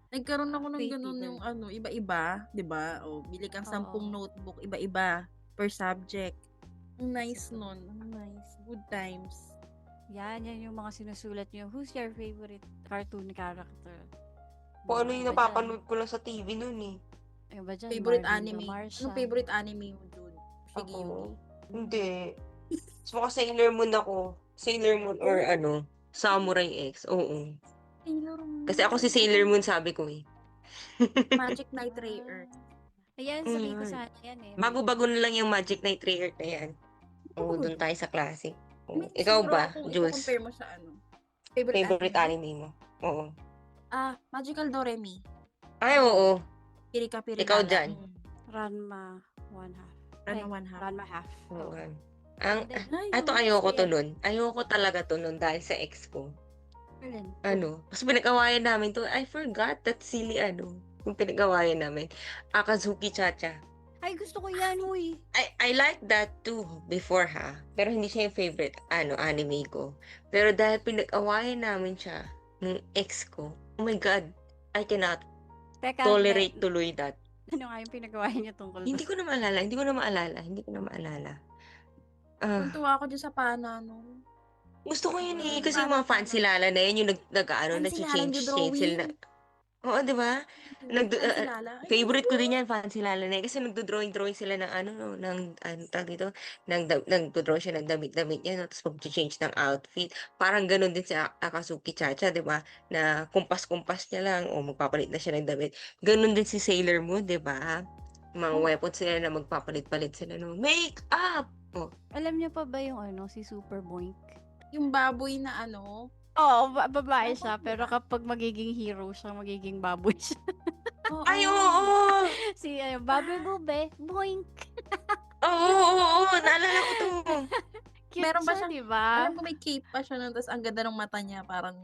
Nagkaroon ako ng Tweety ganun Bird. yung iba-iba, 'di ba? O bili kang 10 Oo. notebook, iba-iba per subject. Ang nice nun. Ang nice. Good times. Yan yung mga sinusulat nyo. Who's your favorite cartoon character? Kung ano yung Iba napapanood ko lang sa TV nun eh. dyan. Iba dyan, Favorite Marvin anime. the Martian. Anong favorite anime mo, Jude? Sige, Ako? Yugi. Hindi. Mas maka Sailor Moon ako. Sailor Moon or Samurai X. Oo. Sailor Moon. Kasi ako si Sailor Moon sabi ko eh. Magic Knight Ray Earth. Ayan, sabi ko sana yan eh. Bago-bago na lang yung Magic Knight Ray Earth na yan. Oo, doon tayo sa classic. Oo. May Ikaw siguro ba, kung Jules? i-compare mo sa Favorite anime mo? Oo. Magical Doremi. Ay, oo. Pirika Pirika. Ikaw dyan. Ranma 1/2. Ranma 1/2. Ranma half. Oo. Ay, Ato ayoko to nun. Ayoko talaga to nun dahil sa ex ko. Alin? Mas pinag-awayan namin to. I forgot that silly yung pinag-awayan namin. Akazuki Chacha. Ay, gusto ko yan, uy. I like that too before ha. Pero hindi siya yung favorite anime ko. Pero dahil pinag-awayan namin siya ng ex ko, oh my God, I cannot Teka, tolerate tuloy that. ano nga yung pinagawa niya tungkol Hindi doon? ko na maalala. Tuntua ako dyan sa pana, no? Gusto ko yun eh. Kasi yung Paano, mga fancy lala na yun, yung Fancy lala, nag-change nagdo-drawing. sila. Oo, di ba? Fancy lala. Ay, Favorite ko din yan, fancy lala na yan. Kasi nagdo-drawing sila ng tawag dito, nagdo-draw siya ng damit-damit niya, no? Tapos mag-change ng outfit. Parang ganun din si Akatsuki Chacha, di ba? Na kumpas-kumpas niya lang, o magpapalit na siya ng damit. Ganun din si Sailor Moon, di ba? Mga weapons sila na magpapalit-palit sila ng make-up. Oh, Alam niyo pa ba yung si Super Boink? yung baboy na ano. Oo, babae siya, pero kapag magiging hero siya, magiging baboy siya. Oo. ay, oo! Si Baboy Bube, Boink! Oo, naalala ko to. Cute Meron ba siya, siyang- di ba? Alam ko may cape pa siya nun, tapos ang ganda ng mata niya, parang...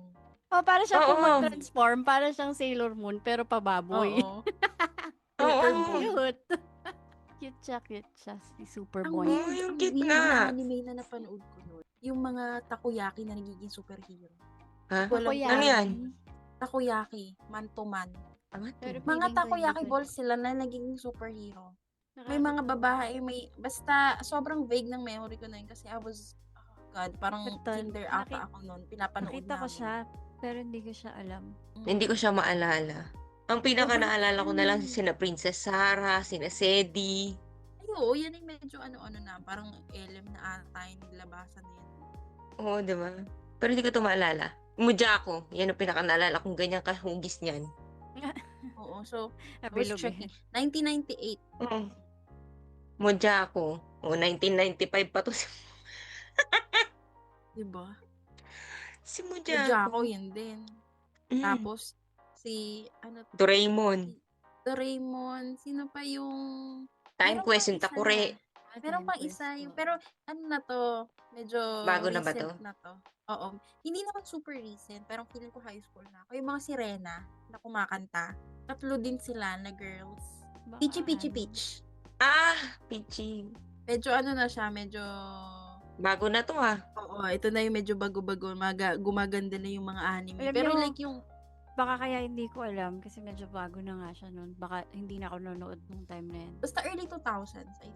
Oh, para siya Oo. kung mag-transform, para siyang Sailor Moon, pero pababoy. Oo. Oo. Cute. Cute siya, si Super Ang Boy. Oo, weird, yung ang cute weird nga. na anime na napanood ko nun. Yung mga takoyaki na nagiging superhero. Ha? Walang Takoyaki. Ano yan? Takoyaki, man to man. Pero Mga feeling ko takoyaki hindi ko- balls sila na nagiging superhero. May mga babae, basta sobrang vague ng memory ko na yun kasi I was, oh God, parang Total. kinder ata ako nun. Pinapanood Nakita ko namin. siya, pero hindi ko siya alam. Hindi ko siya maalala. Ang pinaka Sobrang naalala ko na lang funny. sina Princess Sarah, sina Sedi. Ay, oo, yan ay medyo ano-ano na, parang LM na ata yung naglabasan na yun. Oo, di ba? Pero hindi ko to maalala. Mujako, yan ang pinaka naalala kong ganyan kahugis niyan. Oo, so, I was Habilubi. checking. 1998. Oo. Mujako. O, 1995 pa to Diba? si Jacko, Mujako. yun din. Mm. Tapos, Doraemon. Doraemon, sino pa yung... Time Meron Quest, pang yung isa Takure. Meron pang isa yung, pero ano na to, medyo Bago na ba recent to? na to. Oo. Hindi naman super recent, pero feeling ko high school na ako. Yung mga sirena na kumakanta, tatlo din sila na girls. Peachy Peachy Peach. Ah, Pichi. Medyo ano na siya, medyo... Bago na to ah. Oo, ito na yung medyo bago-bago, gumaganda na yung mga anime. Alam Pero niyo, like yung... Baka kaya hindi ko alam kasi medyo bago na nga siya noon. Baka hindi na ako nanonood nung time na yan. Basta early 2000s, I think.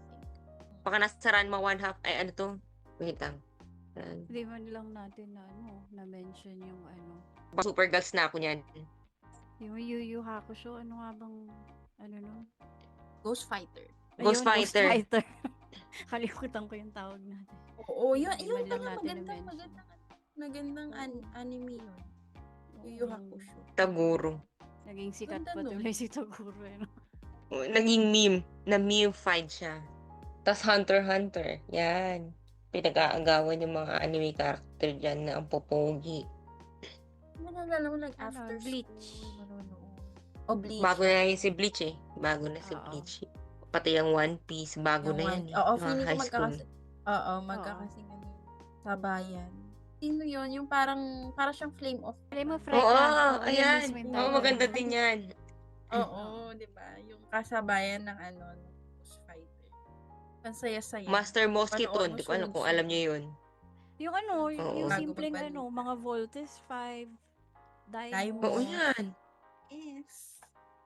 Baka nasa Ranma 1/2. Ay, ano to? Wait lang. Hindi man lang natin na-mention yung Super girls na ako niyan. yung Yu Yu Hakusho. Ano nga bang, nun? Ghost Fighter. Ghost Ayun, Fighter. Kalimutan ko yung tawag natin. Oo, yun Hindi man lang pala natin magandang anime yun. Yu Yu Hakusho. Taguro. Naging sikat Ganda pa nun. tuloy si Taguro. Naging meme. Na-meme-fied siya. Tapos Hunter x Hunter. Yan. Pinag-aagawan yung mga anime character dyan na ang popogi. Nalala mo like after Bleach. school, manonood. O Bleach. Bago na yun si Bleach eh. Bago na si Oo. Bleach. Pati yung One Piece. Bago Yung na yan eh. Oo, Mga feeling ko high school. magkakasing ano, sabayan. Sino yun? Yung parang siyang flame of... Flame of Oo, Recca. ayan. mismo yung Oo, title. maganda din yan. Oo, di ba? Yung kasabayan ng Ghost Fighter. Ang saya-saya. Master Mosquiton. Panoorin mo Di ko alam kung sunod-sunod. alam niyo yun. Yung Oo. yung Bago simpleng magbalita. mga Voltes 5, Diamond. Oo yan. Yes.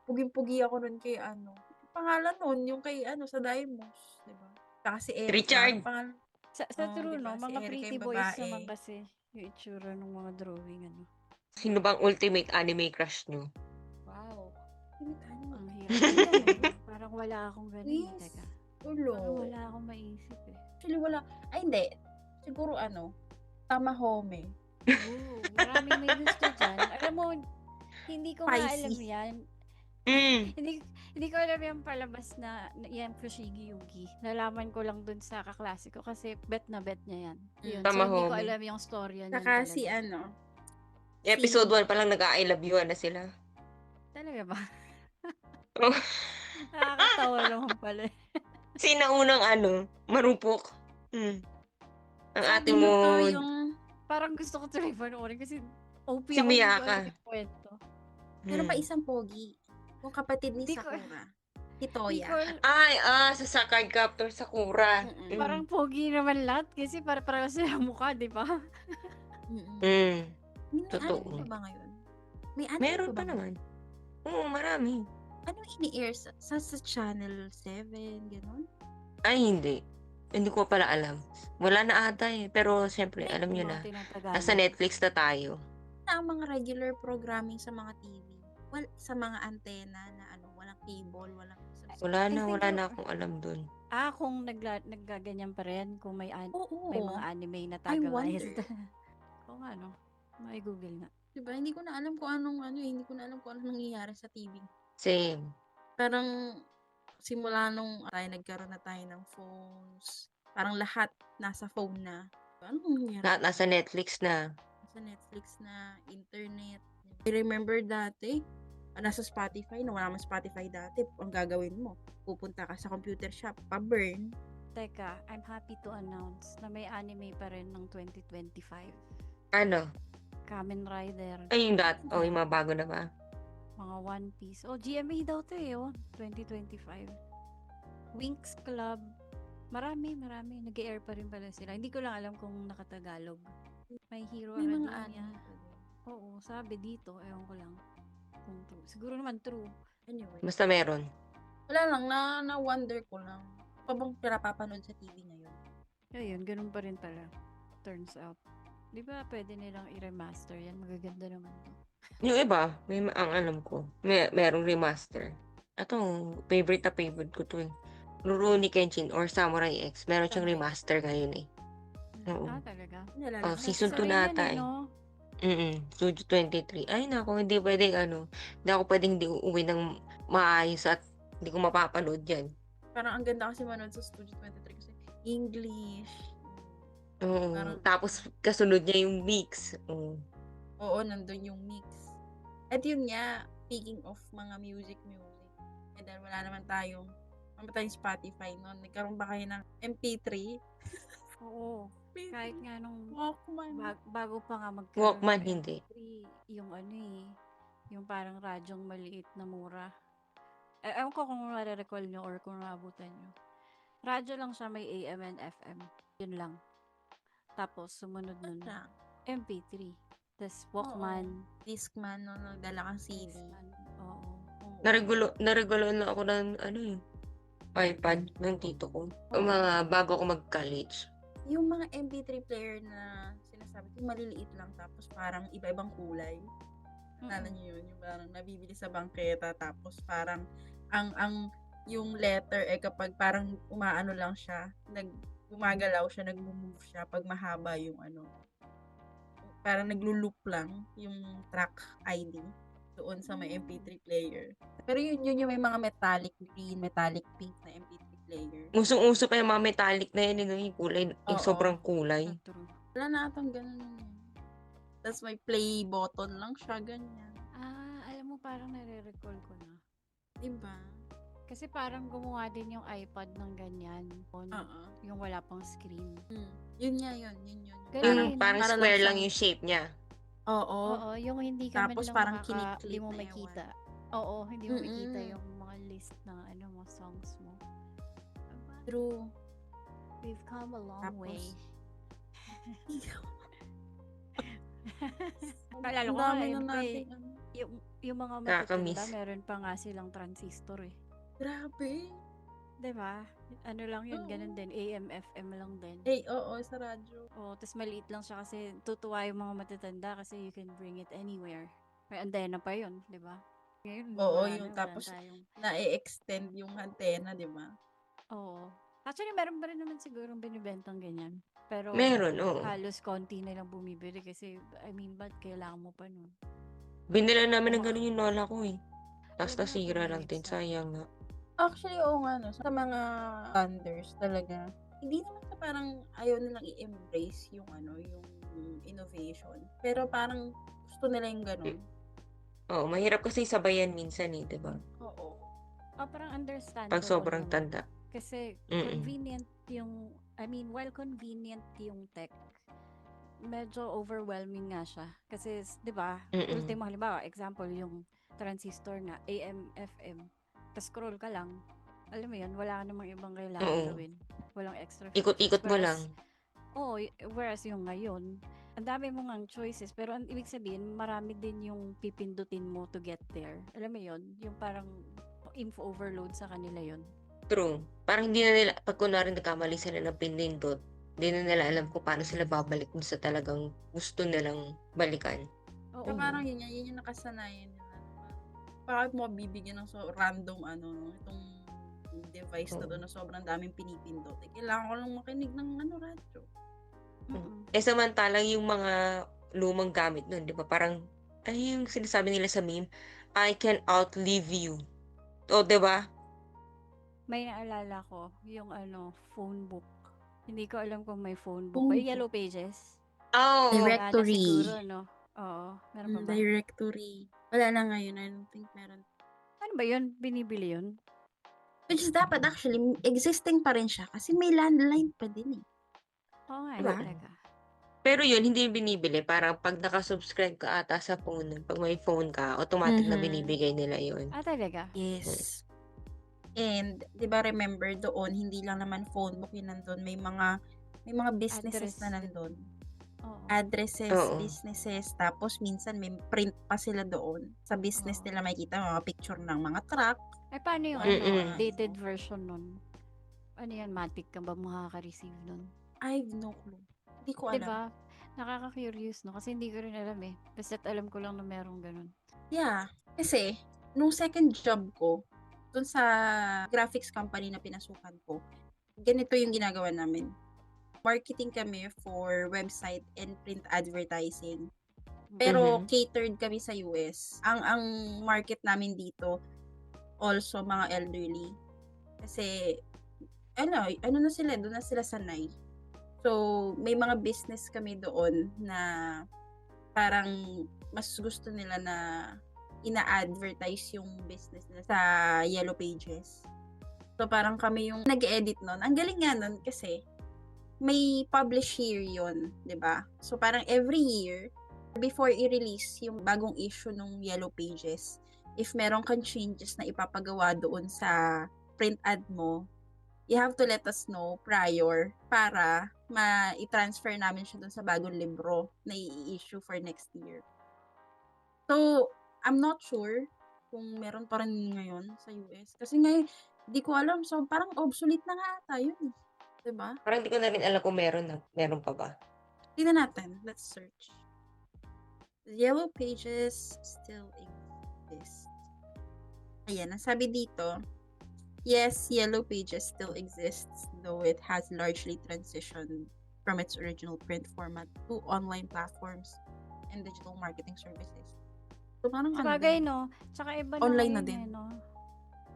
Puging-pugi ako nun kay pangalan nun, yung kay sa Daimos. Di ba? Saka si Erika. Richard. Pangalan, Sa Oo, true, diba? Si mga Erika pretty yung boys babae. naman kasi yung itsura ng mga drawing, Sino bang ultimate anime crush nyo? Wow. ano? Ang hirap. Parang wala akong ganun. Yes. Teka. Ulo. Parang wala akong maisip eh. Actually, wala. Ay, hindi. Siguro Tamahome. Oo, maraming may gusto dyan. Alam mo, hindi ko nga alam Pisces. yan. Hindi ko alam yung palabas na yan Fushigi Yugi. Nalaman ko lang dun sa kaklase ko kasi bet na bet niya yan. Yun. So, hindi ko Tamahome. alam yung storya niyan Saka talaga. si Episode 1 pa lang nag-I love you na sila. Talaga ba? Oh. Nakakatawa naman pala. Sino unang marupok? Ang ate Sino mo. to yung... Parang gusto ko tuloy panoorin kasi OP Si ako, hindi ko Miyaka. alam yung kwento. Meron pa isang pogi. Yung kapatid ni Hindi ko- Sakura. Hitoya. Nicole, Ay, sa Cardcaptor Sakura. Mm-mm. parang pogi naman lahat kasi para sila mukha, di ba? Mm-mm. May Totoo. anime pa ba ngayon? May anime Meron pa pa ba ngayon? naman. Oo, marami. Ano ini-air sa Channel 7, gano'n? Ay, hindi. Hindi ko pala alam. Wala na ata eh. Pero syempre, May alam nyo Mga na. tinatagalog. Nasa Netflix na tayo. na ang mga regular programming sa mga TV. Well, sa mga antena na walang cable, walang Wala subscription. na, think wala you're- na akong alam dun. Kung naggaganyan pa rin, kung may Oo. may mga anime na I tagawayas. wonder. Oo nga, no? May Google nga. Diba? Hindi ko na alam kung hindi ko na alam kung anong nangyayari sa TV. Same. Parang simula nung nagkaroon na tayo ng phones, parang lahat nasa phone na. Anong nangyayari? Lahat nasa Netflix na. Sa Netflix na, internet. I remember dati, nasa Spotify, na wala man Spotify dati, ang gagawin mo, pupunta ka sa computer shop, pa-burn. Teka, I'm happy to announce na may anime pa rin ng 2025. Ano? Kamen Rider, Ay, yung yung mga bago na ba? mga One Piece. GMA daw to eh, 2025. Winx Club. Marami. Nag-air pa rin pala sila. Hindi ko lang alam kung nakatagalog. My Hero May mga Academia. anime pa din. Oo, sabi dito. Ewan ko lang. Kung true. Siguro naman true. Anyway, Basta meron. wala lang, na-wonder ko lang. Pa bang pinapapanood sa TV ngayon? Ayun, ganun pa rin pala. Turns out. Di ba pwede nilang i-remaster yan? Magaganda naman to. Yung iba, ang alam ko, merong remaster. Ito, favorite ko to eh. Rurouni Kenshin or Samurai X. Meron siyang Samurai X. remaster ngayon eh. Oo. Talaga? Nalala ko. Season 2 Necessary na yan ata eh, eh. no? Studio 23. Ay, nako, hindi pwedeng Hindi ako pwedeng hindi uuwi ng maayos at hindi ko mapapanood yan. Parang ang ganda kasi manood sa Studio 23 kasi English. Oo. Parang- Tapos, kasunod niya yung mix. Oo. Oo, nandun yung mix. At yun nga, speaking of mga music. And then wala naman tayong Spotify noon. Nagkaroon ba kayo ng MP3? Oo. Kahit nga nung Walkman. bago pa nga magkaroon Walkman, ng hindi. MP3, yung yung parang radyong maliit na mura. Ewan ko kung nare-recall nyo or kung naabutan nyo. Radyo lang siya, may AM and FM. Yun lang. Tapos, sumunod nun, Lang. MP3. Tapos, Walkman. Discman, no? Nagdala kang CD. Discman. Oo. Naregulo na ako ng iPad ng tito ko. Mga bago ako mag-college. Yung mga MP3 player na sinasabi ko, maliliit lang tapos parang iba-ibang kulay. Nalala niyo yun? Yung parang nabibili sa bangketa tapos parang yung letter kapag parang umaano lang siya, gumagalaw siya, nag-move siya pag mahaba yung parang naglo-loop lang yung track ID doon sa may MP3 player. Pero yun yung may mga metallic green, metallic pink na MP3 player. Usong-uso pa yung mga metallic na yun, yung kulay, yung Oo. sobrang kulay. True. Wala na atang ganun yun. Tapos may play button lang siya, ganyan. Alam mo, parang nare-recall ko na. Diba? Kasi parang gumawa din yung iPad ng ganyan. Oo. Yung wala pang screen. Yun nga yun. Ganun. Parang para square lang siyang- yung shape niya. Oo. Oo, yung hindi ka man Tapos lang parang hindi kiniklik mo na makita. Oo, hindi mo makita Mm-mm. yung mga list ng mga songs mo. Diba? True. We've come a long Tapos, way. Ang Naalala ko dami nga, na eh, natin. yung mga Kakamiss. matatanda, meron pa nga silang transistor eh. Grabe. Diba? Ano lang yun, Oo. ganun din. AM, FM lang din. Oo, sa radyo. Tapos maliit lang siya kasi tutuwa yung mga matatanda kasi you can bring it anywhere. May antena pa yun, di ba? Ngayon, Oo, wala yung na, tapos wala tayong... na-extend yung antena, di ba? Oo. Actually, meron pa rin naman siguro binibentang ganyan. Pero Meron, oo. halos konti na lang bumibili kasi, I mean, ba't kailangan mo pa nun? Binila namin ng Oo. ganun yung lola ko eh. Tapos Wala nasira akong lang din. mahilig sa- Sayang nga. Actually, oo nga, no. Sa mga thunders talaga, hindi naman sa parang ayaw nilang i-embrace yung yung innovation. Pero parang gusto nila yung ganun. Oo, mahirap kasi sabayan minsan eh, di ba? Oo. Parang understandable Pag sobrang naman. tanda. Kasi Mm-mm. convenient yung, while convenient yung tech, medyo overwhelming nga siya. Kasi, di ba, Mm-mm. ultimo halimbawa, example, yung transistor nga, AM, FM, tas scroll ka lang. Alam mo yun, wala ka namang ibang kailangan Oo. gawin. Walang extra Ikot-ikot mo lang. Whereas yung ngayon, ang dami mo ngang choices, pero ang ibig sabihin, marami din yung pipindutin mo to get there. Alam mo yun? Yung parang info overload sa kanila yun. True. Parang hindi na nila, pag kunwari nagkamali sila ng pinindot, hindi na nila alam kung paano sila babalik dun sa talagang gusto nilang balikan. Oo. So, parang yun yung nakasanayan nila. Bakit mo bibigyan ng random itong device na to na sobrang daming pinipindot. Kailangan ko lang makinig ng radyo. Samantalang yung mga lumang gamit nun, di ba? Parang, yung sinasabi nila sa meme, I can outlive you. O, di ba? May naalala ko, yung phone book. Hindi ko alam kung may phone book. Phone May book. Yellow Pages. Oh, Directory. Wala na siguro, no? Oo. Meron pa ba? Directory. Wala na ngayon. I don't think meron. Ano ba yun? Binibili yun? Which is dapat actually, existing pa rin siya kasi may landline pa din eh. Oo nga, Diba? talaga. pero yun, hindi yung binibili. Parang pag nakasubscribe ka ata sa phone, pag may phone ka, automatic na Mhm. binibigay nila yun. Talaga? Yes. And, di ba remember doon, hindi lang naman phone book yung nandun. May mga businesses Address na din. nandun. Oo. Addresses, Oo. businesses, tapos minsan may print pa sila doon. Sa business Oo. nila makikita mga picture ng mga truck. Ay, paano yung Mm-mm. dated version nun? Ano yan, matic ka ba makaka-receive nun? I have no clue. Hindi ko alam. Diba? Nakaka-curious, no? Kasi hindi ko rin alam eh. Basta't alam ko lang na merong ganun. Yeah. Kasi, nung second job ko, dun sa graphics company na pinasukan ko, ganito yung ginagawa namin. Marketing kami for website and print advertising. Pero Mhm. catered kami sa US. Ang market namin dito, also mga elderly. Kasi, ano na sila, doon na sila sanay. So, may mga business kami doon na parang mas gusto nila na ina-advertise yung business nila sa Yellow Pages. So, parang kami yung nag-edit nun. Ang galing nga nun kasi may publish year yun, 'di ba? So, parang every year, before i-release yung bagong issue ng Yellow Pages, if meron kang changes na ipapagawa doon sa print ad mo, you have to let us know prior para i-transfer namin siya doon sa bagong libro na i-issue for next year. So, I'm not sure kung meron pa rin ngayon sa US. Kasi ngayon, di ko alam. So, parang obsolete na nga ata yun eh. Diba? Parang hindi ko na rin alam kung meron pa ba. Tingnan natin. Let's search. Yellow Pages still exist. Ayan, nasabi dito, yes, Yellow Pages still exists, though it has largely transitioned from its original print format to online platforms and digital marketing services. So, parang Sabagay, din. no? Tsaka iba na Online na ngayon din. eh, no?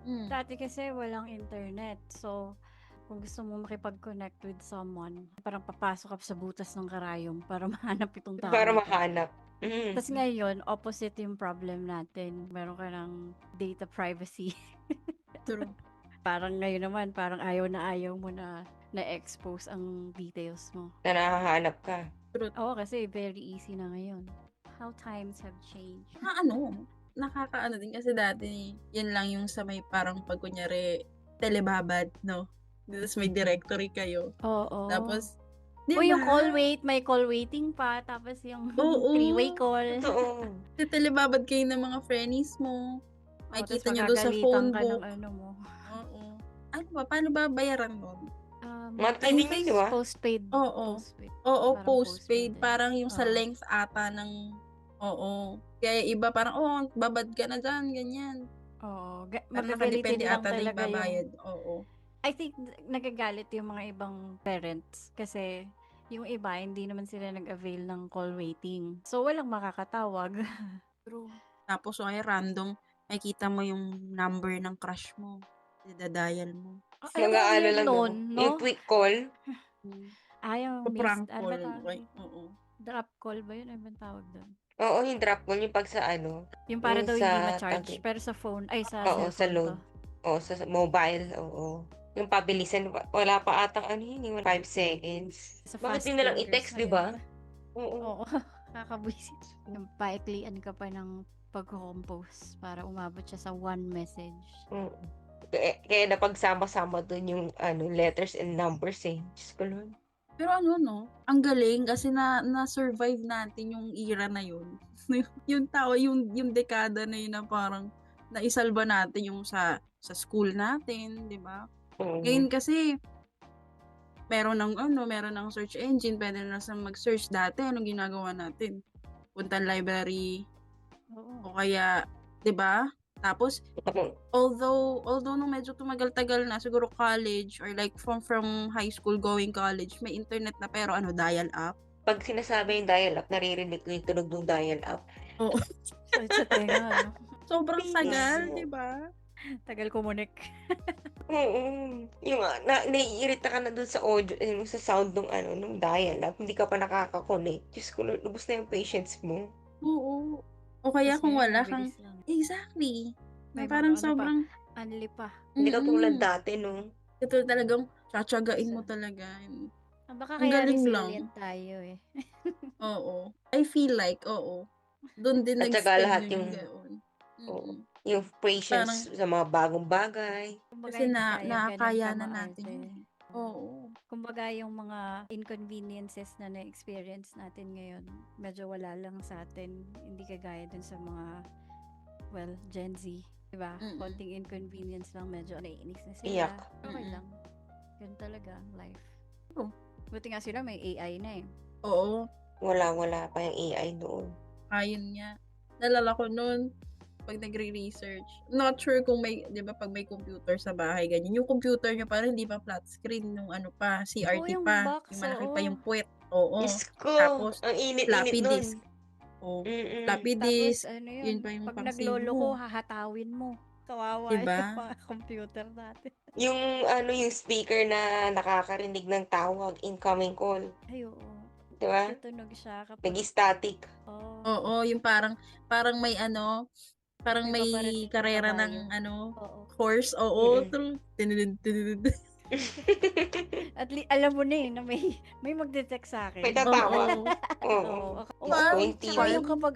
Mm. Dati kasi walang internet. So, kung gusto mo makipag-connect with someone, parang papasok ka sa butas ng karayom para mahanap itong tao. Para na to. mahanap. Mhm. Tapos ngayon, opposite yung problem natin. Meron ka ng data privacy. True. Parang ngayon naman, parang ayaw mo na na-expose ang details mo. Na nahahanap ka. Oo, kasi very easy na ngayon. How times have changed. Nakakaano din kasi dati, yun lang yung sa may parang pag kunyari, telebabad, no? Tapos may directory kayo. Oo. Tapos, O yung may call waiting pa, tapos yung Oo. three-way call. Totoo. telebabad kayo ng mga friends mo. Makikita nyo doon sa phone book. Mo. Oo. Ano ba? Paano ba bayaran nun? Monthly din yun, di ba? Postpaid. Oo. Postpaid. Oo, Parang postpaid. postpaid. Parang yung sa Oo. length ata ng... Oo. Kaya iba parang, babad ka na dyan, ganyan. Oo. Parang Magagalitin nakadepende lang ata na yung talaga yung... babayad. Oo. I think nagagalit yung mga ibang parents kasi yung iba hindi naman sila nag-avail ng call waiting. So walang makakatawag. True. Tapos, ay random, makikita mo yung number ng crush mo. Idadial mo. Alam mo, Mga ano weird lang, nun, no? no? Yung quick call. Yung Prank ano ba call. tawag? Okay. Oo. Drop call ba yun? Ano ba tawag doon? Oo, yung drop call, yung pag sa ano. Yung para Yung daw sa hindi ma-charge. tagi- Pero sa phone, sa Oo, sa cellphone load. to. Oo, sa mobile. Oo. Yung pabilisan, wala pa atang 5 seconds. Sa Bakit fast din nalang fingers i-text, na di yun. ba? Oo. Oo. Kakabwisit. Yung paiklian ka pa ng pag-compose para umabot siya sa one message. Mm. Kaya napagsama-sama dun yung letters and numbers eh. Diyos ko Lord. Pero ano, no? Ang galing kasi na-survive natin yung era na yun. Yung tao, yung dekada na yun na parang naisalba natin yung sa school natin, di ba? Ngayon kasi, meron ng search engine, pwede na sa mag-search. Dati, anong ginagawa natin? Punta library, Oo. o kaya, di ba? Tapos, although nung medyo tumagal-tagal na, siguro college, or like from high school going college, may internet na, pero dial-up. Pag sinasabi yung dial-up, naririnig ko yung tunog ng dial-up. Oo. Sa tenga, ano? Sobrang tagal, Mismo. di ba? Tagal kumunik. Oo. Yung naiirita ka na dun sa audio, sa sound nung dial-up, hindi ka pa nakaka-connect. Diyos ko Lord, lubos na yung patience mo. Oo. O kaya Tapos kung ngayon, wala kang, mabilis lang. exactly. May Na parang mga sobrang, Unli pa. Hindi ka tulad mm, dati, no? ito talagang tsatsagain mo talaga. Baka Ang kaya galing resilient lang. tayo eh. Oo. I feel like, oo. Doon din At saka nag-stem lahat yung yung, gaon. yung patience Parang, sa mga bagong bagay. Kumbaga kasi hindi tayo ganun nakakayanan kamaarte. natin yun. Oo. Kumbaga yung mga inconveniences na na-experience natin ngayon, medyo wala lang sa atin. Hindi kagaya dun sa mga, Gen Z. Diba? Konting inconvenience lang, medyo naiinis na sila. Iyak. Okay lang. Yun talaga ang life. Oo. Buti nga sila may AI na eh. Oo. Wala pa yung AI noon. Ayun nga. Nalala ko noon, pag nagre-research, not sure kung may, di ba, pag may computer sa bahay, ganyan. Yung computer nyo parang hindi pa flat screen, nung CRT yung pa. box, Yung malaki pa oo. yung puwet. Oo. Diyos ko, Tapos, ang init-init floppy nun. disk. O, Mm-mm. floppy Tapos disk. ano Yun pa yung pag pang-save naglolo ko, mo. hahatawin mo. Kawawa Diba? yung mga computer natin. Yung yung speaker na nakakarinig ng tawag, incoming call. Ay, oo. Di ba? Tutunog siya kapag... Nag-static. Oo, yung parang may parang May may paparating na karera kabayo. ng Oo. horse. Oo, Mm-mm. true. Tinidid. At alam mo na eh, na may mag-detect sa akin. May tatawa. Oo. Oo. Oo. Wow, Tsaka yung 21. kapag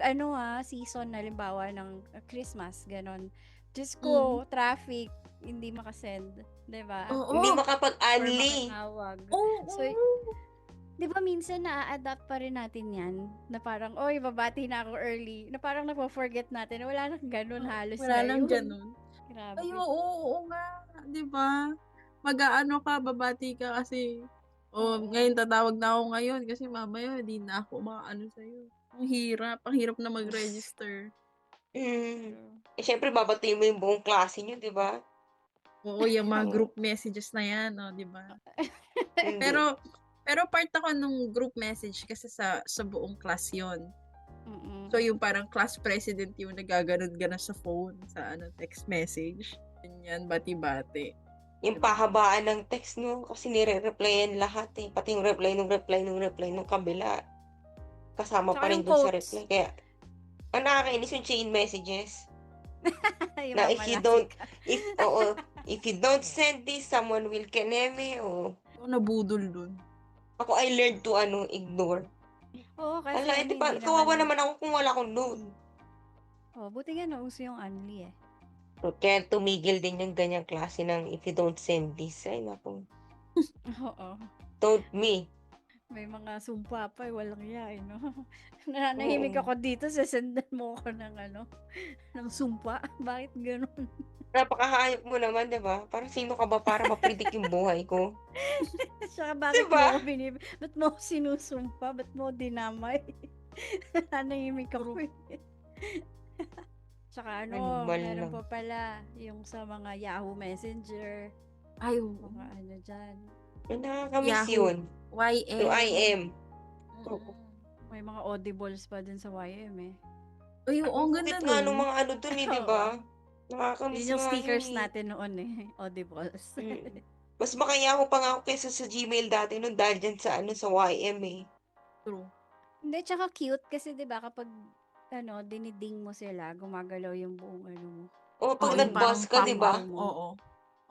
season, halimbawa ng Christmas, ganon. Diyos Mm. ko, traffic, hindi makasend. Diba? Oo. Hindi Or makapag-unli. makatawag. Oo. So, di ba minsan na-adapt pa rin natin yan? Na parang, oy, babati na ako early. Na parang napo-forget natin. Wala nang ganun halos Wala lang ngayon. ganun. Grabe. Ay, oo nga. Di ba? Mag-aano ka, babati ka kasi, ngayon tatawag na ako ngayon kasi mamaya hindi na ako makaano sa'yo. Ang hirap na mag-register. Syempre, babatiin mo yung buong klase nyo, di ba? Oo, yung mga group messages na yan, di ba? Hindi. Pero part ako nung group message kasi sa buong class yon. Mm-mm. So, yung parang class president yung nagaganon-ganon sa phone, sa text message. Ganyan, bati-bati. Yung pahabaan ng text nyo, kasi nire-replyan lahat eh. Pati yung reply nung kabila. Kasama Tsaka pa rin yung dun sa quotes. reply. Kaya, ang nakakainis yung chain messages. Yung Na mga if you don't send this, someone will keneme, o. Ako nabudol dun. Ako, I learned to, ignore. Oo, kasi Ala, hindi kawawa naman ako kung wala akong load. buti nga nauso yung Unli eh. Kaya tumigil din yung ganyang klase ng if you don't send this. Ay, naku. Oo. Told me. May mga sumpa pa walang iya no? Nanahimik ako dito, sasendan mo ako ng sumpa. Bakit ganun? Napakahayop mo naman, di ba? Parang sino ka ba para ma-predict yung buhay ko? Saka bakit Diba? ba't mo ako sinusumpa? Ba't mo dinamay? Nanahimik ako eh. Tsaka Animal meron lang. pa pala yung sa mga Yahoo Messenger, Ay, mga dyan. Nakakamiss Yahoo. yun. YM. Yung IM. May mga audibles pa dun sa YM eh. Ay, oo, ang ganda Nga nung nun. mga dun eh, di ba? Nakakamiss Yun yung nga stickers yun eh. natin noon eh. Audibles. Mas makayaho pa nga ako kaysa sa Gmail dati nun dahil dyan sa sa YM eh. True. Hindi, tsaka cute kasi 'di ba kapag diniding mo sila, gumagalaw yung buong mo. O, pag Oo, yung nag-buzz parang ka, di ba? pam-pam. Oo.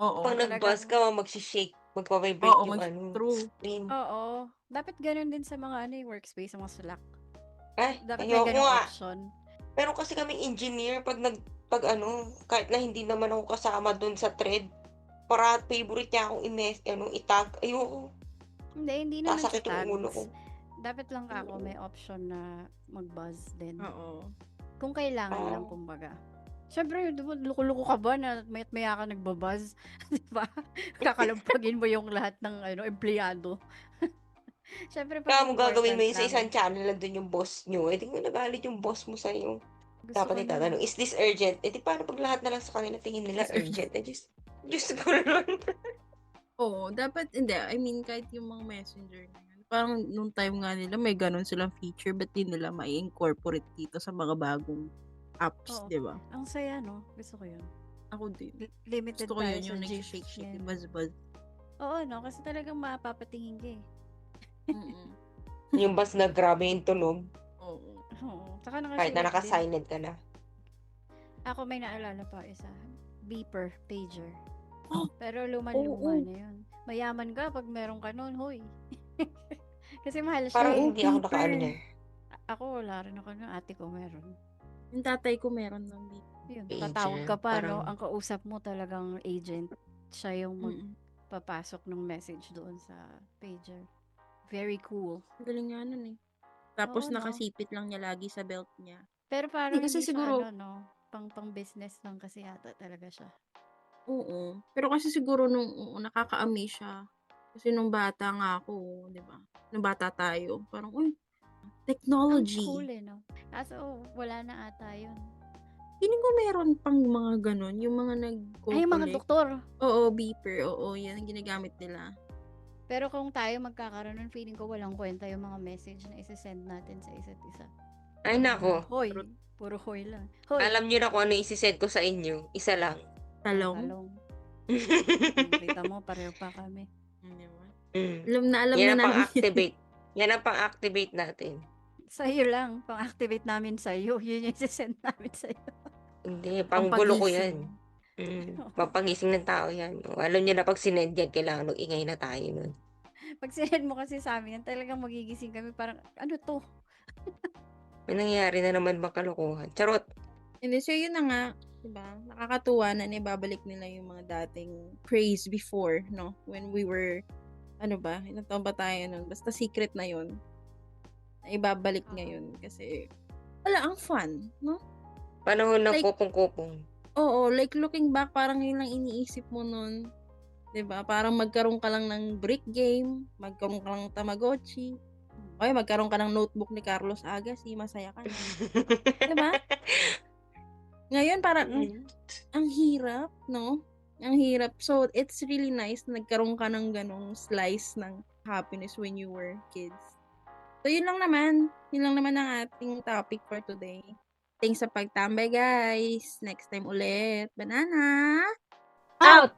Oo. Pag nag-buzz ka, mag-shake, magpa-vibrate Oo, yung true. screen. Oo. Dapat ganun din sa mga workspace, sa mga Slack. Ay, Dapat may ayoko ganung nga. option. Meron kasi kaming engineer pag ano, kahit na hindi naman ako kasama dun sa thread, para favorite niya akong itag. Ayoko. Hindi naman sa Sasakit yung ulo ko. tags. Dapat lang ako may option na mag-buzz din. Oo. Kung kailangan lang, Oo. kumbaga. Siyempre, di ba, loko-loko ka ba na mayat maya ka nagbabuzz? Di ba? Kakalampagin mo yung lahat ng empleyado. Siyempre, pag Kaya mo gagawin mo important yun sa lang, isang channel, nandun yung boss nyo. Eh, di mo nagalit yung boss mo sa'yo. gusto ko Dapat itatanong, is this urgent? Eh, di paano pag lahat na lang sa kanila tingin nila Is urgent? Eh, just ko naman. Oo, dapat, hindi. I mean, kahit yung mga messenger na yun. Parang nung time nga nila, may ganun silang feature, but di nila mai-incorporate dito sa mga bagong apps, Oo. di ba? Ang saya, no? Gusto ko yun. Ako din. Limited Gusto ko tayo yun, sa yung GIF. nag-shake-shake, Yan. buzz-buzz. Oo, no? Kasi talagang mapapatingin ka eh. Mm-mm. Yung bus na grabe yung tunog, Oo. Oo. Saka kahit na nakasulat din. naka-silent ka na. Ako may naalala pa isa. Beeper, pager. Oh, Pero luma-luma oo. na yun. Mayaman ka pag meron ka nun, hoy. Kasi mahal siya Parang eh. hindi ako paper. nakaano niyan. Ako wala rin ako nun. Ate ko meron. Yung tatay ko meron ng Yun, Pager, tatawag ka pa, no? parang- Ang kausap mo talagang agent. Siya yung Mm-mm. magpapasok ng message doon sa pager. Very cool. Ang galing nga nun eh. Tapos Oo, no? nakasipit lang niya lagi sa belt niya. Pero parang kasi hindi siguro- siya, pang business lang kasi yata talaga siya. Oo. Pero kasi siguro nung nakaka-amaze siya. Kasi nung bata nga ako, di ba? Nung bata tayo, parang, uy, Ang technology. cool eh, no? Kaso, wala na ata yun. Feeling ko meron pang mga ganun, yung mga Ay, yung mga doktor. Oo, beeper, oo, yan ang ginagamit nila. Pero kung tayo magkakaroon nun, feeling ko walang kwenta yung mga message na isi-send natin sa isa't isa. Ay, nako. Hoy, True. puro hoy lang. Hoy, Alam niyo na kung ano isi-send ko sa inyo. Isa lang. Talong. talong. Kita mo, pareho pa kami. Di ba? Mm. Alam Yan na ang namin. pang-activate. Yan ang pang-activate natin. Sa'yo lang, pang-activate namin sa'yo. Yun yung isi-send namin sa'yo. Hindi, panggulo ko Pampagising. yan. Papangising ng tao yan. O, alam niyo na pag sinend yan, kailangan mag-ingay na tayo nun. Pag sinend mo kasi sa amin, talagang magigising kami parang, ano to? May nangyayari na naman bang kalokohan? Charot. Hindi, so yun na nga, diba? Nakakatuwa na ibabalik nila yung mga dating praise before, no? When we were, ano ba? Ilang taon ba tayo nun? Basta secret na yun. Na ibabalik ngayon. Kasi, wala, ang fun, no? Panahon ng Like- kopong-kopong. Oo, like looking back, parang yun lang iniisip mo nun. Diba? Parang magkaroon ka lang ng brick game, magkaroon ka lang ng Tamagotchi, okay, magkaroon ka ng notebook ni Carlos Agassi, masaya ka na. Diba? Ngayon, parang, ang hirap, no? Ang hirap. So, it's really nice na nagkaroon ka ng ganong slice ng happiness when you were kids. So, yun lang naman. Yun lang naman ang ating topic for today. Thanks sa pagtambay, guys. Next time ulit. Banana! Out!